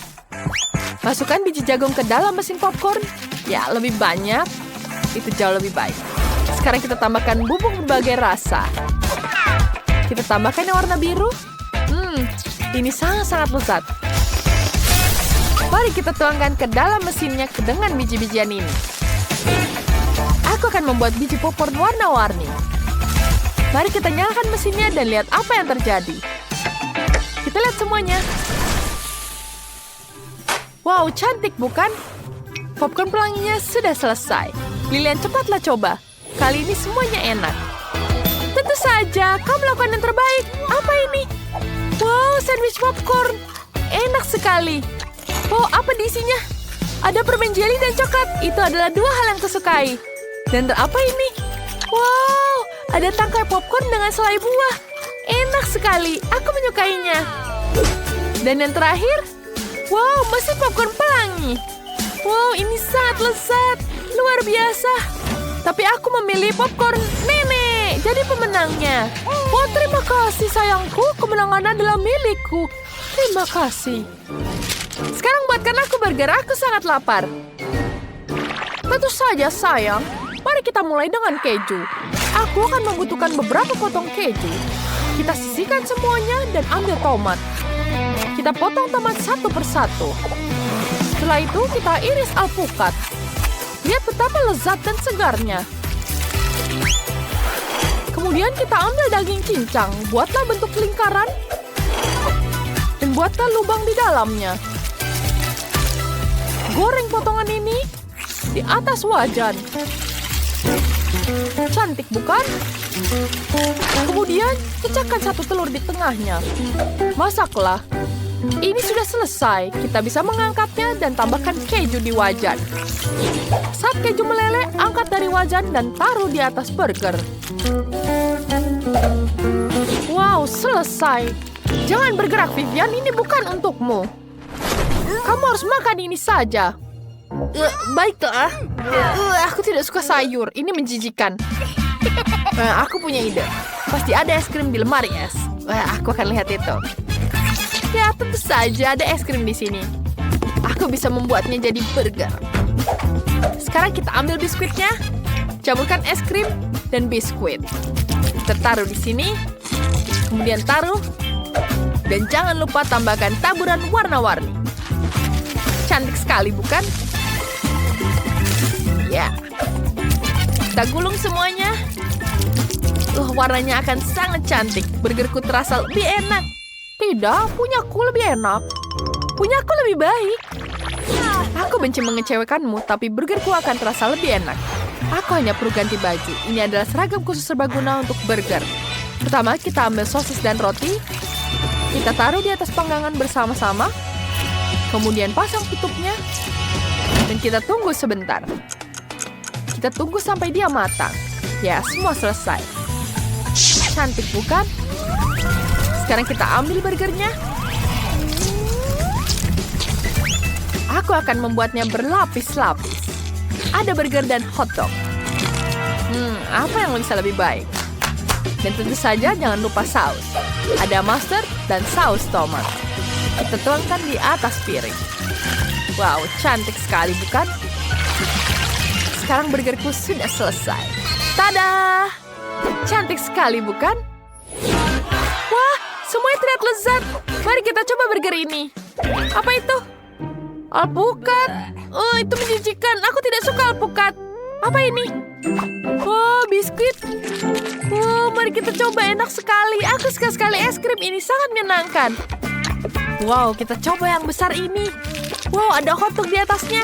Masukkan biji jagung ke dalam mesin popcorn. Ya, lebih banyak. Itu jauh lebih baik. Sekarang kita tambahkan bubuk berbagai rasa. Kita tambahkan yang warna biru. Ini sangat-sangat lezat. Mari kita tuangkan ke dalam mesinnya dengan biji-bijian ini. Aku akan membuat biji popcorn warna-warni. Mari kita nyalakan mesinnya dan lihat apa yang terjadi. Kita lihat semuanya. Wow, cantik bukan? Popcorn pelanginya sudah selesai. Lilian, cepatlah coba. Kali ini semuanya enak. Tentu saja, kau melakukan yang terbaik. Apa ini? Wow, sandwich popcorn. Enak sekali. Oh, apa di isinya? Ada permen jelly dan coklat. Itu adalah 2 hal yang kusukai. Dan apa ini? Wow, ada tangkai popcorn dengan selai buah. Enak sekali. Aku menyukainya. Dan yang terakhir, wow, mesin popcorn pelangi. Wow, ini sangat lezat. Luar biasa. Tapi aku memilih popcorn Nenek. Jadi pemenangnya. Oh, terima kasih sayangku. Kemenangan adalah milikku. Terima kasih. Sekarang buatkan aku burger. Aku sangat lapar. Tentu saja sayang. Mari kita mulai dengan keju. Aku akan membutuhkan beberapa potong keju. Kita sisihkan semuanya dan ambil tomat. Kita potong tomat satu persatu. Setelah itu kita iris alpukat. Lihat betapa lezat dan segarnya. Kemudian kita ambil daging cincang. Buatlah bentuk lingkaran. Dan buatlah lubang di dalamnya. Goreng potongan ini di atas wajan. Cantik bukan? Kemudian pecahkan 1 telur di tengahnya. Masaklah. Ini sudah selesai. Kita bisa mengangkatnya dan tambahkan keju di wajan. Saat keju meleleh, angkat dari wajan dan taruh di atas burger. Wow, selesai. Jangan bergerak, Vivian. Ini bukan untukmu. Kamu harus makan ini saja. Baiklah. Aku tidak suka sayur. Ini menjijikan. Aku punya ide. Pasti ada es krim di lemari es. Aku akan lihat itu. Ya, tentu saja ada es krim di sini. Aku bisa membuatnya jadi burger. Sekarang kita ambil biskuitnya, campurkan es krim dan biskuit. Kita taruh di sini, kemudian taruh, dan jangan lupa tambahkan taburan warna-warni. Cantik sekali, bukan? Ya. Kita gulung semuanya. Warnanya akan sangat cantik. Burgerku terasa lebih enak. Tidak, punyaku lebih enak. Punyaku lebih baik. Aku benci mengecewakanmu, tapi burgerku akan terasa lebih enak. Aku hanya perlu ganti baju. Ini adalah seragam khusus serbaguna untuk burger. Pertama, kita ambil sosis dan roti. Kita taruh di atas panggangan bersama-sama. Kemudian pasang tutupnya. Dan kita tunggu sebentar. kita tunggu sampai dia matang. Ya, semua selesai. Cantik bukan? Sekarang kita ambil burgernya. Aku akan membuatnya berlapis-lapis. Ada burger dan hotdog. Apa yang bisa lebih baik? Dan tentu saja jangan lupa saus. Ada mustard dan saus tomat. Kita tuangkan di atas piring. Wow, cantik sekali bukan? Sekarang burgerku sudah selesai. Tada! Cantik sekali bukan? Wah, semuanya terlihat lezat. Mari kita coba burger ini. Apa itu? Alpukat. Oh, itu menjijikan. Aku tidak suka alpukat. Apa ini? Oh, biskuit. Oh, mari kita coba, enak sekali. Aku suka sekali es krim ini, sangat menyenangkan. Wow, kita coba yang besar ini. Wow, ada hotdog di atasnya.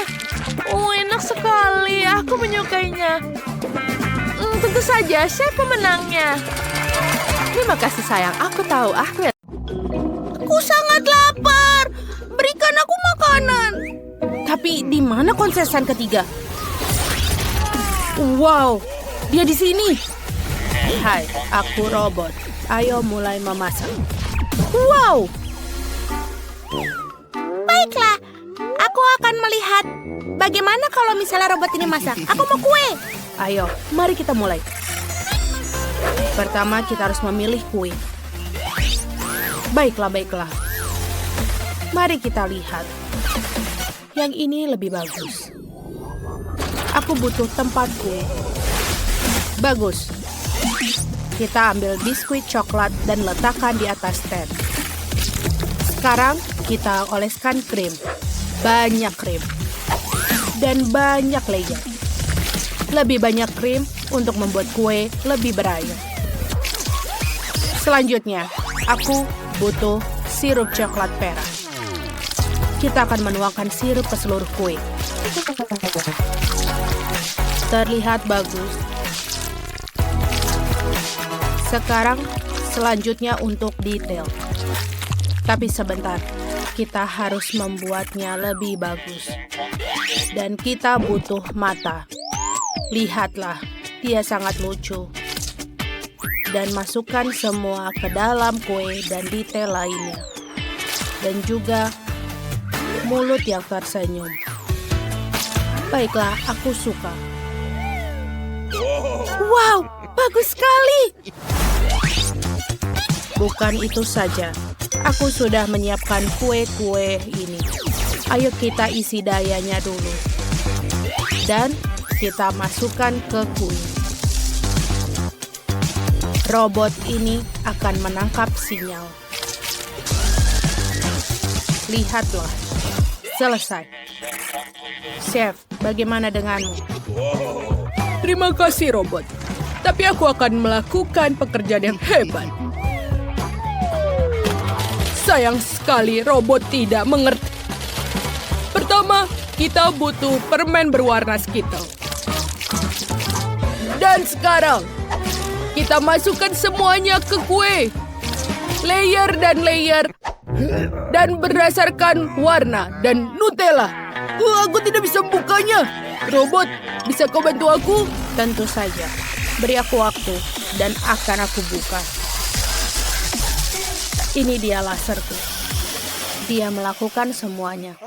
Oh, enak sekali. Aku menyukainya. Tentu saja, saya pemenangnya. Terima kasih sayang, aku tahu. Aku sangat lapar. Berikan aku makanan. Tapi di mana konsesan ketiga? Wow, dia di sini. Hai, aku robot. Ayo mulai memasak. Wow. Baiklah, aku akan melihat bagaimana kalau misalnya robot ini masak. Aku mau kue. Ayo, mari kita mulai. Pertama, kita harus memilih kue. Baiklah. Mari kita lihat. Yang ini lebih bagus. Aku butuh tempat kue. Bagus. Kita ambil biskuit coklat dan letakkan di atas stand. Sekarang kita oleskan krim. Banyak krim. Dan banyak layer. Lebih banyak krim untuk membuat kue lebih berair. Selanjutnya, aku butuh sirup coklat merah. Kita akan menuangkan sirup ke seluruh kue. Terlihat bagus. Sekarang, selanjutnya untuk detail. Tapi sebentar, kita harus membuatnya lebih bagus. Dan kita butuh mata. Lihatlah, dia sangat lucu. Dan masukkan semua ke dalam kue dan detail lainnya. Dan juga mulut yang tersenyum. Baiklah, aku suka. Wow, bagus sekali. Bukan itu saja. Aku sudah menyiapkan kue-kue ini. Ayo kita isi dayanya dulu. Dan kita masukkan ke kue. Robot ini akan menangkap sinyal. Lihatlah. Selesai. Chef, bagaimana denganmu? Terima kasih, robot. Tapi aku akan melakukan pekerjaan yang hebat. Sayang sekali robot tidak mengerti. Pertama, kita butuh permen berwarna skittles. Dan sekarang, kita masukkan semuanya ke kue. Layer dan layer. Dan berdasarkan warna dan Nutella. Aku tidak bisa membukanya. Robot, bisa kau bantu aku? Tentu saja. Beri aku waktu dan akan aku buka. Ini dia laserku. Dia melakukan semuanya.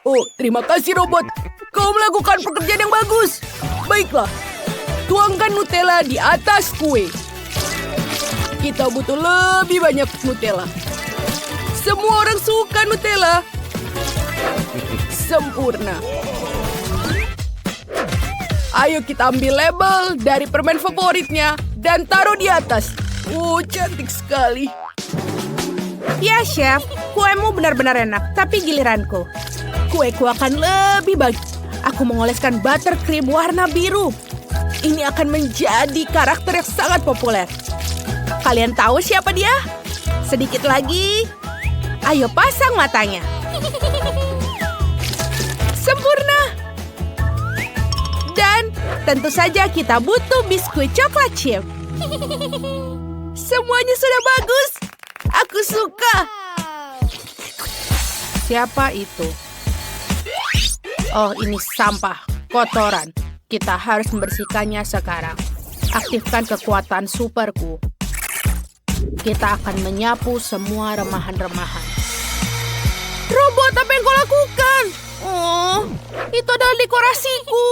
Oh, terima kasih robot. Kau melakukan pekerjaan yang bagus. Baiklah, tuangkan Nutella di atas kue. Kita butuh lebih banyak Nutella. Semua orang suka Nutella. Sempurna. Ayo kita ambil label dari permen favoritnya dan taruh di atas. Oh, cantik sekali. Ya, Chef. Kuemu benar-benar enak, tapi giliranku. Kueku akan lebih bagus. Aku mengoleskan buttercream warna biru. Ini akan menjadi karakter yang sangat populer. Kalian tahu siapa dia? Sedikit lagi. Ayo pasang matanya. Sempurna. Dan tentu saja kita butuh biskuit coklat chip. Semuanya sudah bagus. Aku suka. Siapa itu? Oh, ini sampah, kotoran. Kita harus membersihkannya sekarang. Aktifkan kekuatan superku. Kita akan menyapu semua remahan-remahan. Robot, apa yang kau lakukan? Oh, itu adalah dekorasiku.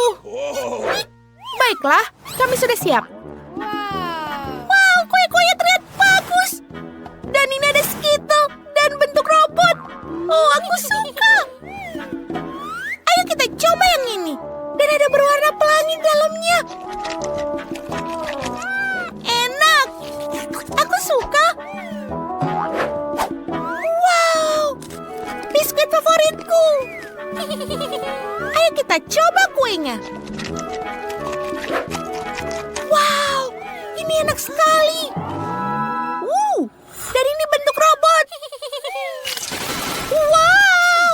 Baiklah, kami sudah siap. Wow, kue-kuenya terlihat bagus. Dan ini ada Skittle dan bentuk robot. Oh, aku suka. Ayo kita coba yang ini. Dan ada berwarna pelangi di dalamnya. Enak. Aku suka. Wow, biskuit favoritku. Ayo kita coba kuenya. Wow, ini enak sekali. Dan ini bentuk robot. Wow.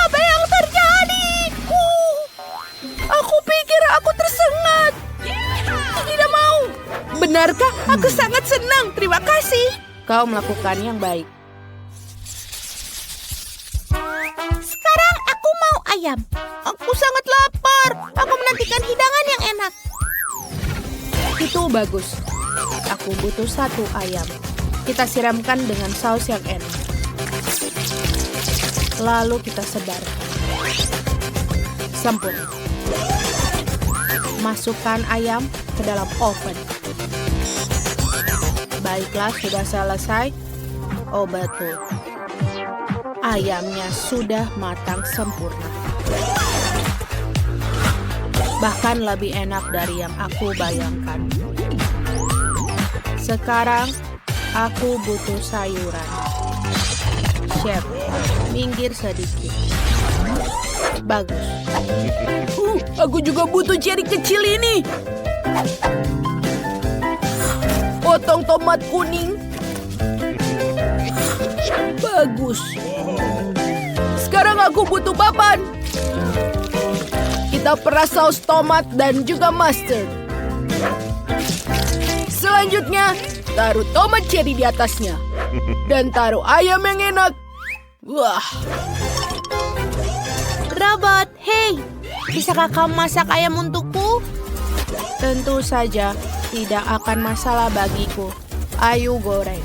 Apa yang terjadi? Aku pikir aku tersengat. Tidak mau. Benarkah? Aku sangat senang. Terima kasih. Kau melakukan yang baik. Sekarang aku mau ayam. Aku sangat lapar. Aku menantikan hidangan yang enak. Itu bagus. Aku butuh 1 ayam. Kita siramkan dengan saus yang enak. Lalu kita sebarkan. Sempurna. Masukkan ayam ke dalam oven. Baiklah, sudah selesai. Oh betul. Ayamnya sudah matang sempurna. Bahkan lebih enak dari yang aku bayangkan. Sekarang, aku butuh sayuran. Chef, minggir sedikit. Bagus. Aku juga butuh cherry kecil ini. Potong tomat kuning. Bagus. Sekarang aku butuh papan. Kita peras saus tomat dan juga mustard. Selanjutnya, taruh tomat cherry di atasnya. Dan taruh ayam yang enak. Wah. Robot, hey. Bisakah kamu masak ayam untukku? Tentu saja, tidak akan masalah bagiku. Ayo goreng.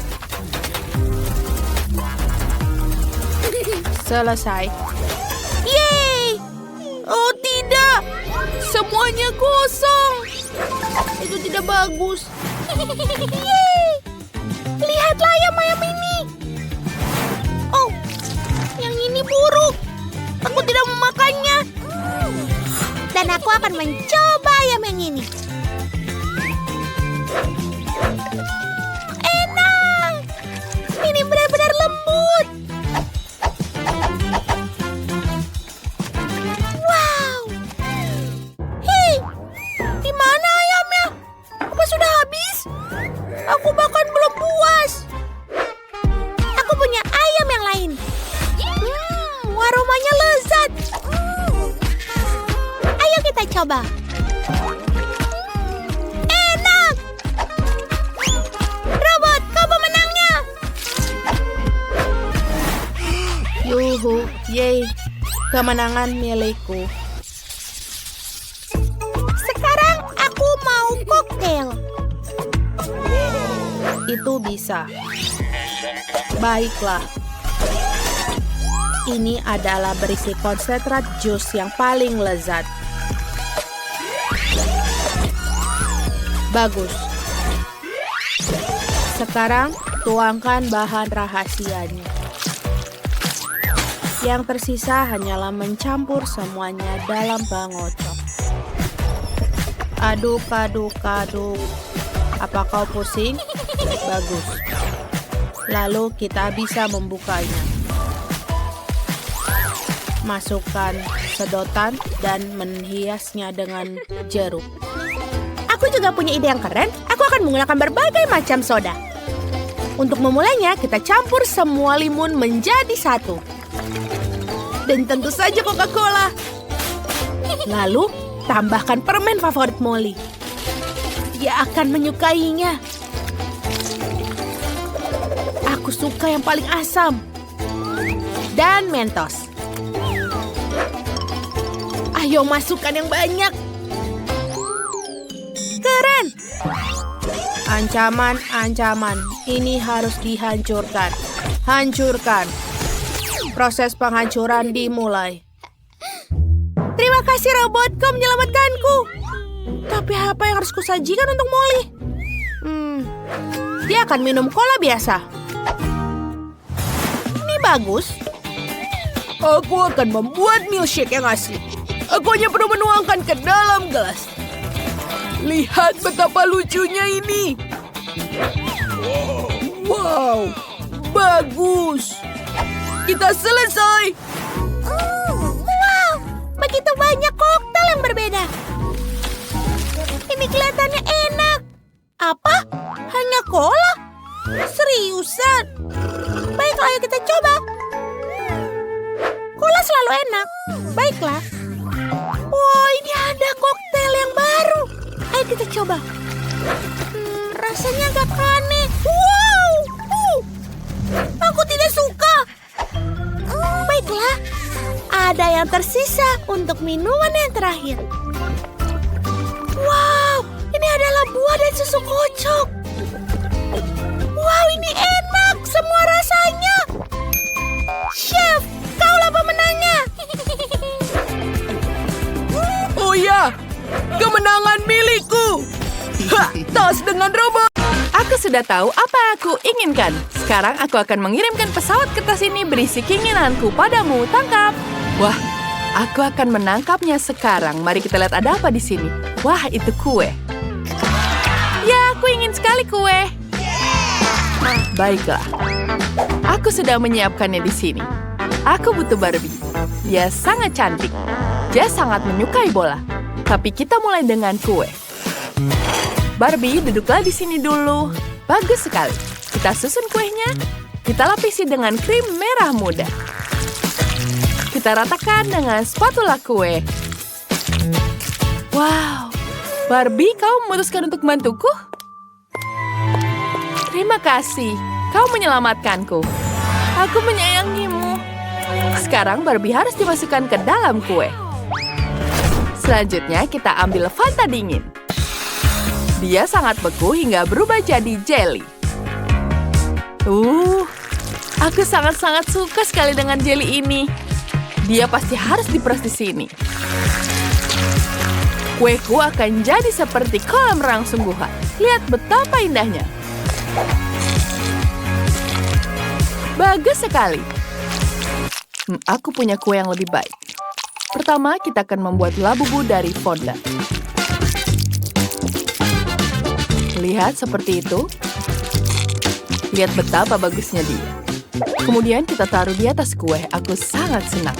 Selesai. Yeay. Oh tidak. Semuanya kosong. Itu tidak bagus. Yeay. Lihatlah ayam-ayam ini. Oh, yang ini buruk. Aku tidak memakannya. Dan aku akan mencoba ayam yang ini. Enak. Ini benar-benar lembut. Wow. Hei, di mana ayamnya? Apa sudah habis? Aku bahkan belum puas. Aku punya ayam yang lain. Aromanya lezat. Ayo kita coba. Enak. Robot, kau pemenangnya. Yuhu, yay. Kemenangan milikku. Sekarang aku mau koktail. Itu bisa. Baiklah. Ini adalah berisi konsentrat jus yang paling lezat. Bagus. Sekarang tuangkan bahan rahasianya. Yang tersisa hanyalah mencampur semuanya dalam pengocok. Aduk, aduk, aduk. Apa kau pusing? Bagus. Lalu kita bisa membukanya. Masukkan sedotan dan menghiasnya dengan jeruk. Aku juga punya ide yang keren. Aku akan menggunakan berbagai macam soda. Untuk memulainya, kita campur semua limun menjadi satu. Dan tentu saja Coca-Cola. Lalu, tambahkan permen favorit Molly. Dia akan menyukainya. Aku suka yang paling asam. Dan Mentos. Ayo masukkan yang banyak. Keren. Ancaman. Ini harus dihancurkan. Hancurkan. Proses penghancuran dimulai. Terima kasih robot, kau menyelamatkanku. Tapi apa yang harus kusajikan untuk Molly? Dia akan minum cola biasa. Ini bagus. Aku akan membuat milkshake yang asli. Aku hanya perlu menuangkan ke dalam gelas. Lihat betapa lucunya ini. Wow, bagus. Kita selesai. Wow, begitu banyak koktail yang berbeda. Ini kelihatannya enak. Apa? Hanya cola? Seriusan? Baiklah, ayo kita coba. Cola selalu enak. Baiklah. Wah, ini ada koktail yang baru. Ayo kita coba. Rasanya agak aneh. Wow! Aku tidak suka. Baiklah. Ada yang tersisa untuk minuman yang terakhir. Wow, ini adalah buah dan susu kocok. Wow, ini enak semua rasanya. Chef, kaulah pemenangnya. Oh ya, kemenangan milikku. Tas dengan robot. Aku sudah tahu apa yang aku inginkan. Sekarang aku akan mengirimkan pesawat ke tas ini berisi keinginanku padamu. Tangkap. Wah, aku akan menangkapnya sekarang. Mari kita lihat ada apa di sini. Wah, itu kue. Ya, aku ingin sekali kue. Baiklah. Aku sudah menyiapkannya di sini. Aku butuh Barbie. Dia sangat cantik. Dia sangat menyukai bola. Tapi kita mulai dengan kue. Barbie, duduklah di sini dulu. Bagus sekali. Kita susun kuenya. Kita lapisi dengan krim merah muda. Kita ratakan dengan spatula kue. Wow. Barbie, kau memutuskan untuk membantuku? Terima kasih. Kau menyelamatkanku. Aku menyayangimu. Sekarang Barbie harus dimasukkan ke dalam kue. Selanjutnya kita ambil Fanta dingin. Dia sangat beku hingga berubah jadi jelly. Aku sangat-sangat suka sekali dengan jelly ini. Dia pasti harus diperas di sini. Kueku akan jadi seperti kolam renang sungguhan. Lihat betapa indahnya. Bagus sekali. Aku punya kue yang lebih baik. Pertama, kita akan membuat labubu dari fondant. Lihat seperti itu. Lihat betapa bagusnya dia. Kemudian kita taruh di atas kue. Aku sangat senang.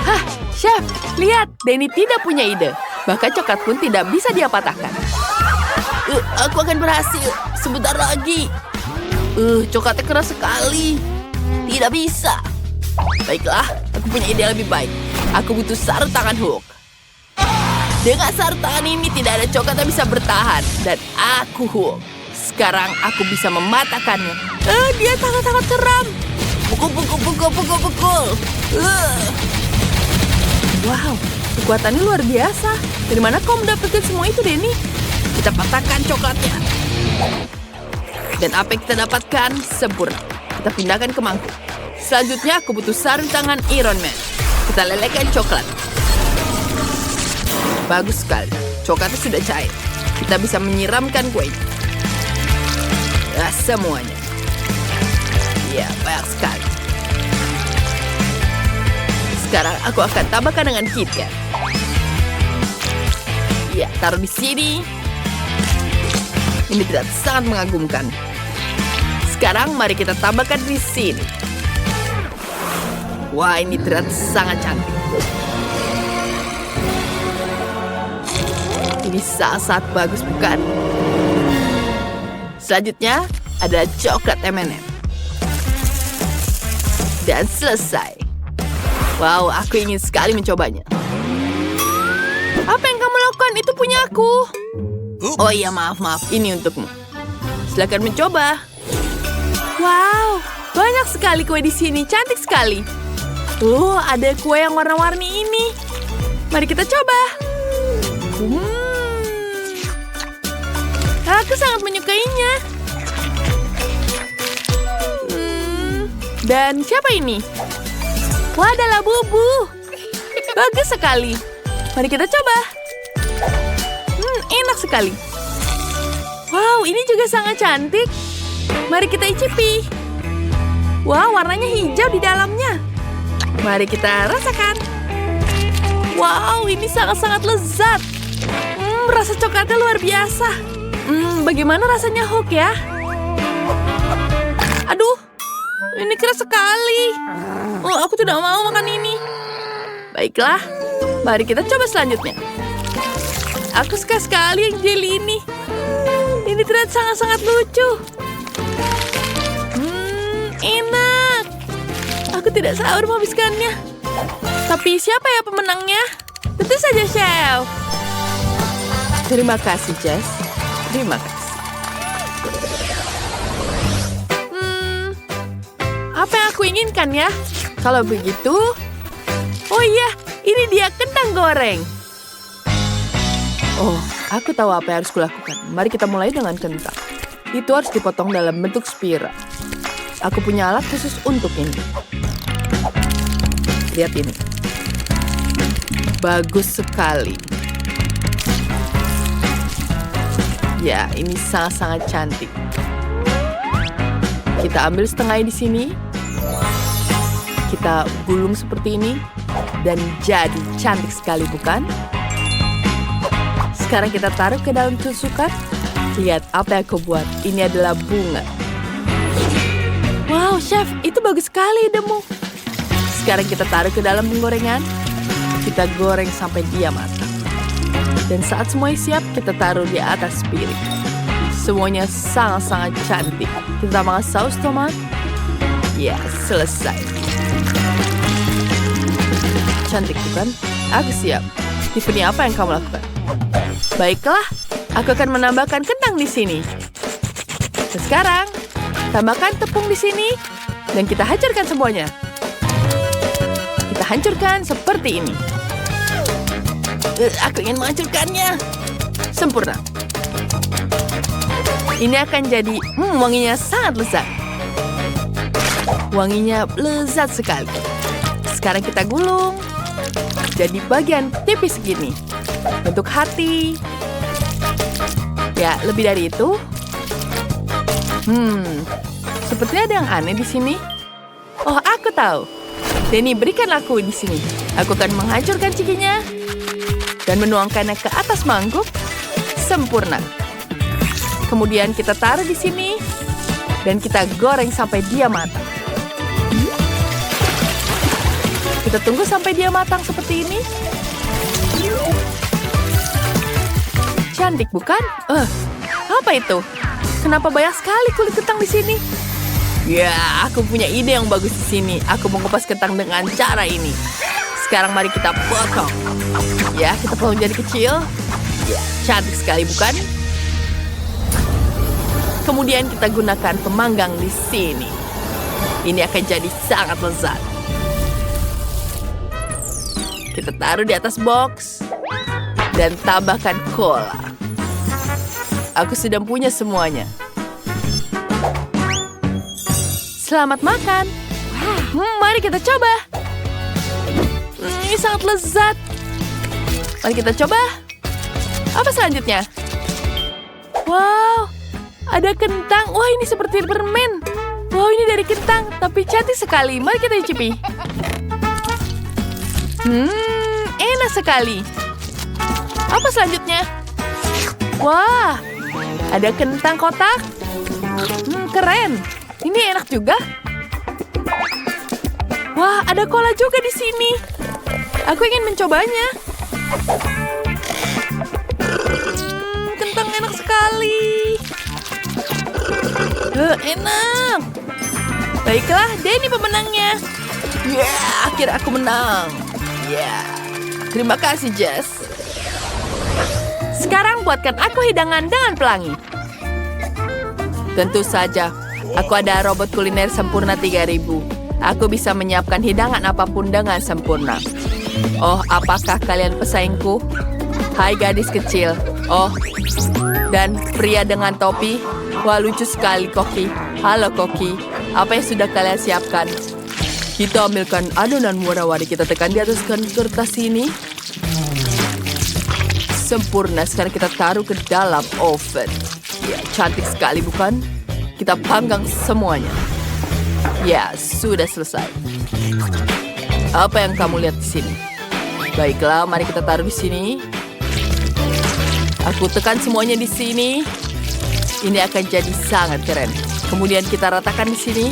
Hah, Chef, lihat. Denny tidak punya ide. Bahkan coklat pun tidak bisa dia patahkan. Aku akan berhasil. Sebentar lagi. Coklatnya keras sekali. Tidak bisa. Baiklah, aku punya ide yang lebih baik. Aku butuh sarung tangan Hook. Dengan sarung tangan ini tidak ada coklat yang bisa bertahan. Dan aku Hook. Sekarang aku bisa mematahkannya. Dia sangat-sangat seram. Pukul. Wow, kekuatannya luar biasa. Dari mana kau mendapatkan semua itu, Denny? Kita patahkan coklatnya. Dan apa yang kita dapatkan? Sempurna. Kita pindahkan ke mangkuk. Selanjutnya aku butuh sarung tangan Iron Man. Kita lelehkan coklat. Bagus sekali. Coklatnya sudah cair. Kita bisa menyiramkan kue. Ya, semuanya. Ya, banyak sekali. Sekarang aku akan tambahkan dengan KitKat. Ya, taruh di sini. Ini terlihat sangat mengagumkan. Sekarang mari kita tambahkan di sini. Wah, ini terlihat sangat cantik. Ini sangat bagus, bukan? Selanjutnya, ada coklat M&M. Dan selesai. Wow, aku ingin sekali mencobanya. Apa yang kamu lakukan? Itu punya aku. Oh iya, maaf. Ini untukmu. Silakan mencoba. Wow, banyak sekali kue di sini. Cantik sekali. Ada kue yang warna-warni ini. Mari kita coba. Aku sangat menyukainya. Dan siapa ini? Wah, adalah Bubu. Bagus sekali. Mari kita coba. Enak sekali. Wow, ini juga sangat cantik. Mari kita icipi. Wow, warnanya hijau di dalamnya. Mari kita rasakan. Wow, ini sangat-sangat lezat. Rasa coklatnya luar biasa. Bagaimana rasanya Hook ya? Aduh, ini keras sekali. Aku tidak mau makan ini. Baiklah, mari kita coba selanjutnya. Aku suka sekali yang jelly ini. Ini terlihat sangat-sangat lucu. Enak. Aku tidak sabar menghabiskannya. Tapi siapa ya pemenangnya? Tentu saja Chef. Terima kasih, Jess. Terima kasih. Apa yang aku inginkan ya? Kalau begitu... Oh iya, ini dia kentang goreng. Oh, aku tahu apa yang harus kulakukan. Mari kita mulai dengan kentang. Itu harus dipotong dalam bentuk spiral. Aku punya alat khusus untuk ini. Lihat ini. Bagus sekali. Ya, ini sangat-sangat cantik. Kita ambil setengah di sini. Kita gulung seperti ini. Dan jadi cantik sekali, bukan? Sekarang kita taruh ke dalam tusukan. Lihat apa yang aku buat. Ini adalah bunga. Wow, Chef, itu bagus sekali idemu. Sekarang kita taruh ke dalam penggorengan. Kita goreng sampai dia matang. Dan saat semuanya siap, kita taruh di atas piring. Semuanya sangat-sangat cantik. Kita tambahkan saus tomat. Ya, selesai. Cantik bukan? Aku siap. Tiffany, apa yang kamu lakukan? Baiklah, aku akan menambahkan kentang di sini. Dan sekarang, tambahkan tepung di sini. Dan kita hancurkan semuanya. Kita hancurkan seperti ini. Aku ingin menghancurkannya. Sempurna. Ini akan jadi, wanginya sangat lezat. Wanginya lezat sekali. Sekarang kita gulung. Jadi bagian tipis segini. Bentuk hati. Ya, lebih dari itu. Sepertinya ada yang aneh di sini. Oh, aku tahu. Denny, berikan aku di sini. Aku akan menghancurkan cikinya dan menuangkannya ke atas mangkuk. Sempurna. Kemudian kita taruh di sini dan kita goreng sampai dia matang. Kita tunggu sampai dia matang seperti ini. Cantik bukan? Apa itu? Kenapa banyak sekali kulit kentang di sini? Ya, aku punya ide yang bagus di sini. Aku mengupas kentang dengan cara ini. Sekarang mari kita potong. Ya, kita potong jadi kecil. Ya, cantik sekali bukan? Kemudian kita gunakan pemanggang di sini. Ini akan jadi sangat lezat. Kita taruh di atas box dan tambahkan cola. Aku sudah punya semuanya. Selamat makan. Mari kita coba. Ini sangat lezat. Mari kita coba. Apa selanjutnya? Wow, ada kentang. Wah, ini seperti permen. Wow, ini dari kentang, tapi cantik sekali. Mari kita icipi. Enak sekali. Apa selanjutnya? Wah, ada kentang kotak. Keren. Ini enak juga. Wah, ada cola juga di sini. Aku ingin mencobanya. Kentang enak sekali. Enak. Baiklah, Denny pemenangnya. Akhirnya aku menang. Terima kasih, Jess. Sekarang buatkan aku hidangan dengan pelangi. Tentu saja, aku ada robot kuliner sempurna 3000. Aku bisa menyiapkan hidangan apapun dengan sempurna. Oh, apakah kalian pesaingku? Hai gadis kecil. Oh, dan pria dengan topi. Wah, lucu sekali, Koki. Halo, Koki. Apa yang sudah kalian siapkan? Kita ambilkan adonan warna-warni. Kita tekan di atas kertas ini. Sempurna. Sekarang kita taruh ke dalam oven. Ya, cantik sekali, bukan? Kita panggang semuanya. Ya, sudah selesai. Apa yang kamu lihat di sini? Baiklah, mari kita taruh di sini. Aku tekan semuanya di sini. Ini akan jadi sangat keren. Kemudian kita ratakan di sini.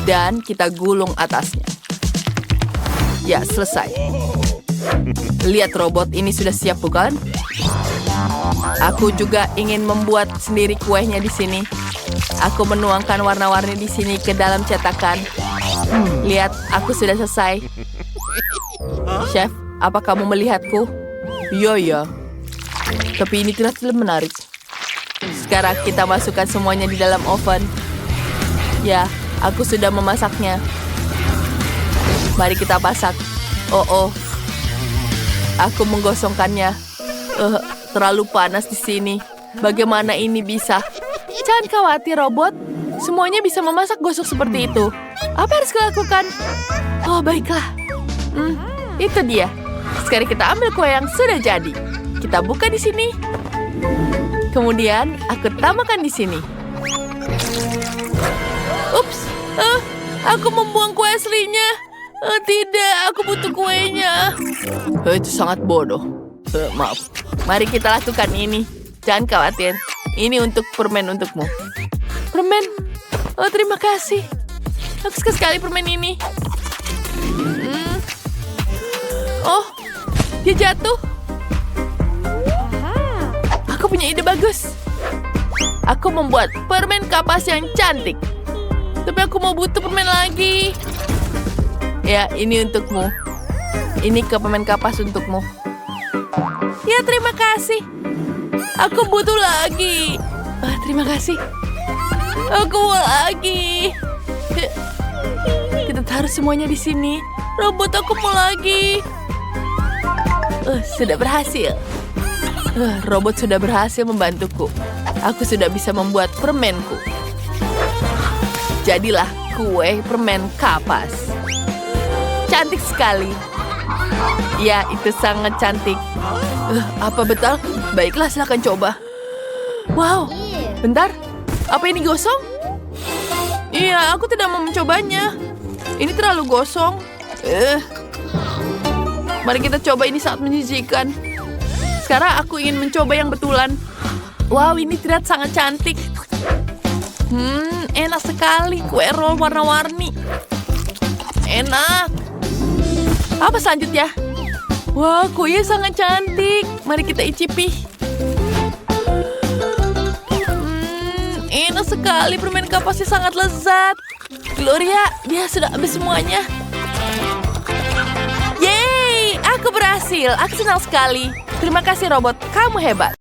Dan kita gulung atasnya. Ya, selesai. Lihat robot ini sudah siap, bukan? Aku juga ingin membuat sendiri kuenya di sini. Aku menuangkan warna-warni di sini ke dalam cetakan. Lihat, aku sudah selesai. Chef, apa kamu melihatku? Iya. Tapi ini tidak menarik. Sekarang kita masukkan semuanya di dalam oven. Ya, aku sudah memasaknya. Mari kita masak. Oh. Aku menggosongkannya. Terlalu panas di sini. Bagaimana ini bisa? Jangan khawatir, robot. Semuanya bisa memasak gosok seperti itu. Apa harus kulakukan? Oh, baiklah. Itu dia. Sekarang kita ambil kue yang sudah jadi. Kita buka di sini. Kemudian aku tambahkan di sini. Ups, aku membuang kue aslinya. Tidak, aku butuh kuenya. Itu sangat bodoh. Maaf. Mari kita lakukan ini. Jangan khawatir. Ini untuk permen untukmu. Permen? Oh, terima kasih. Aku suka sekali permen ini. Oh, dia jatuh. Aku punya ide bagus. Aku membuat permen kapas yang cantik. Tapi aku mau butuh permen lagi. Ya, ini untukmu. Ini permen kapas untukmu. Ya, terima kasih. Aku butuh lagi. Terima kasih. Aku mau lagi. Kita taruh semuanya di sini. Robot, aku mau lagi. Sudah berhasil. Robot sudah berhasil membantuku. Aku sudah bisa membuat permenku. Jadilah kue permen kapas. Cantik sekali. Ya, itu sangat cantik. Apa betul? Baiklah, silakan coba. Wow, bentar. Apa ini gosong? Iya, aku tidak mau mencobanya. Ini terlalu gosong. Mari kita coba, ini sangat menjijikan. Sekarang aku ingin mencoba yang betulan. Wow, ini terlihat sangat cantik. Enak sekali. Kue roll warna-warni. Enak. Apa selanjutnya? Wah, kuenya sangat cantik. Mari kita icipi. Enak sekali. Permen kapasnya sangat lezat. Gloria, dia sudah habis semuanya. Yeay, aku berhasil. Aku senang sekali. Terima kasih, robot. Kamu hebat.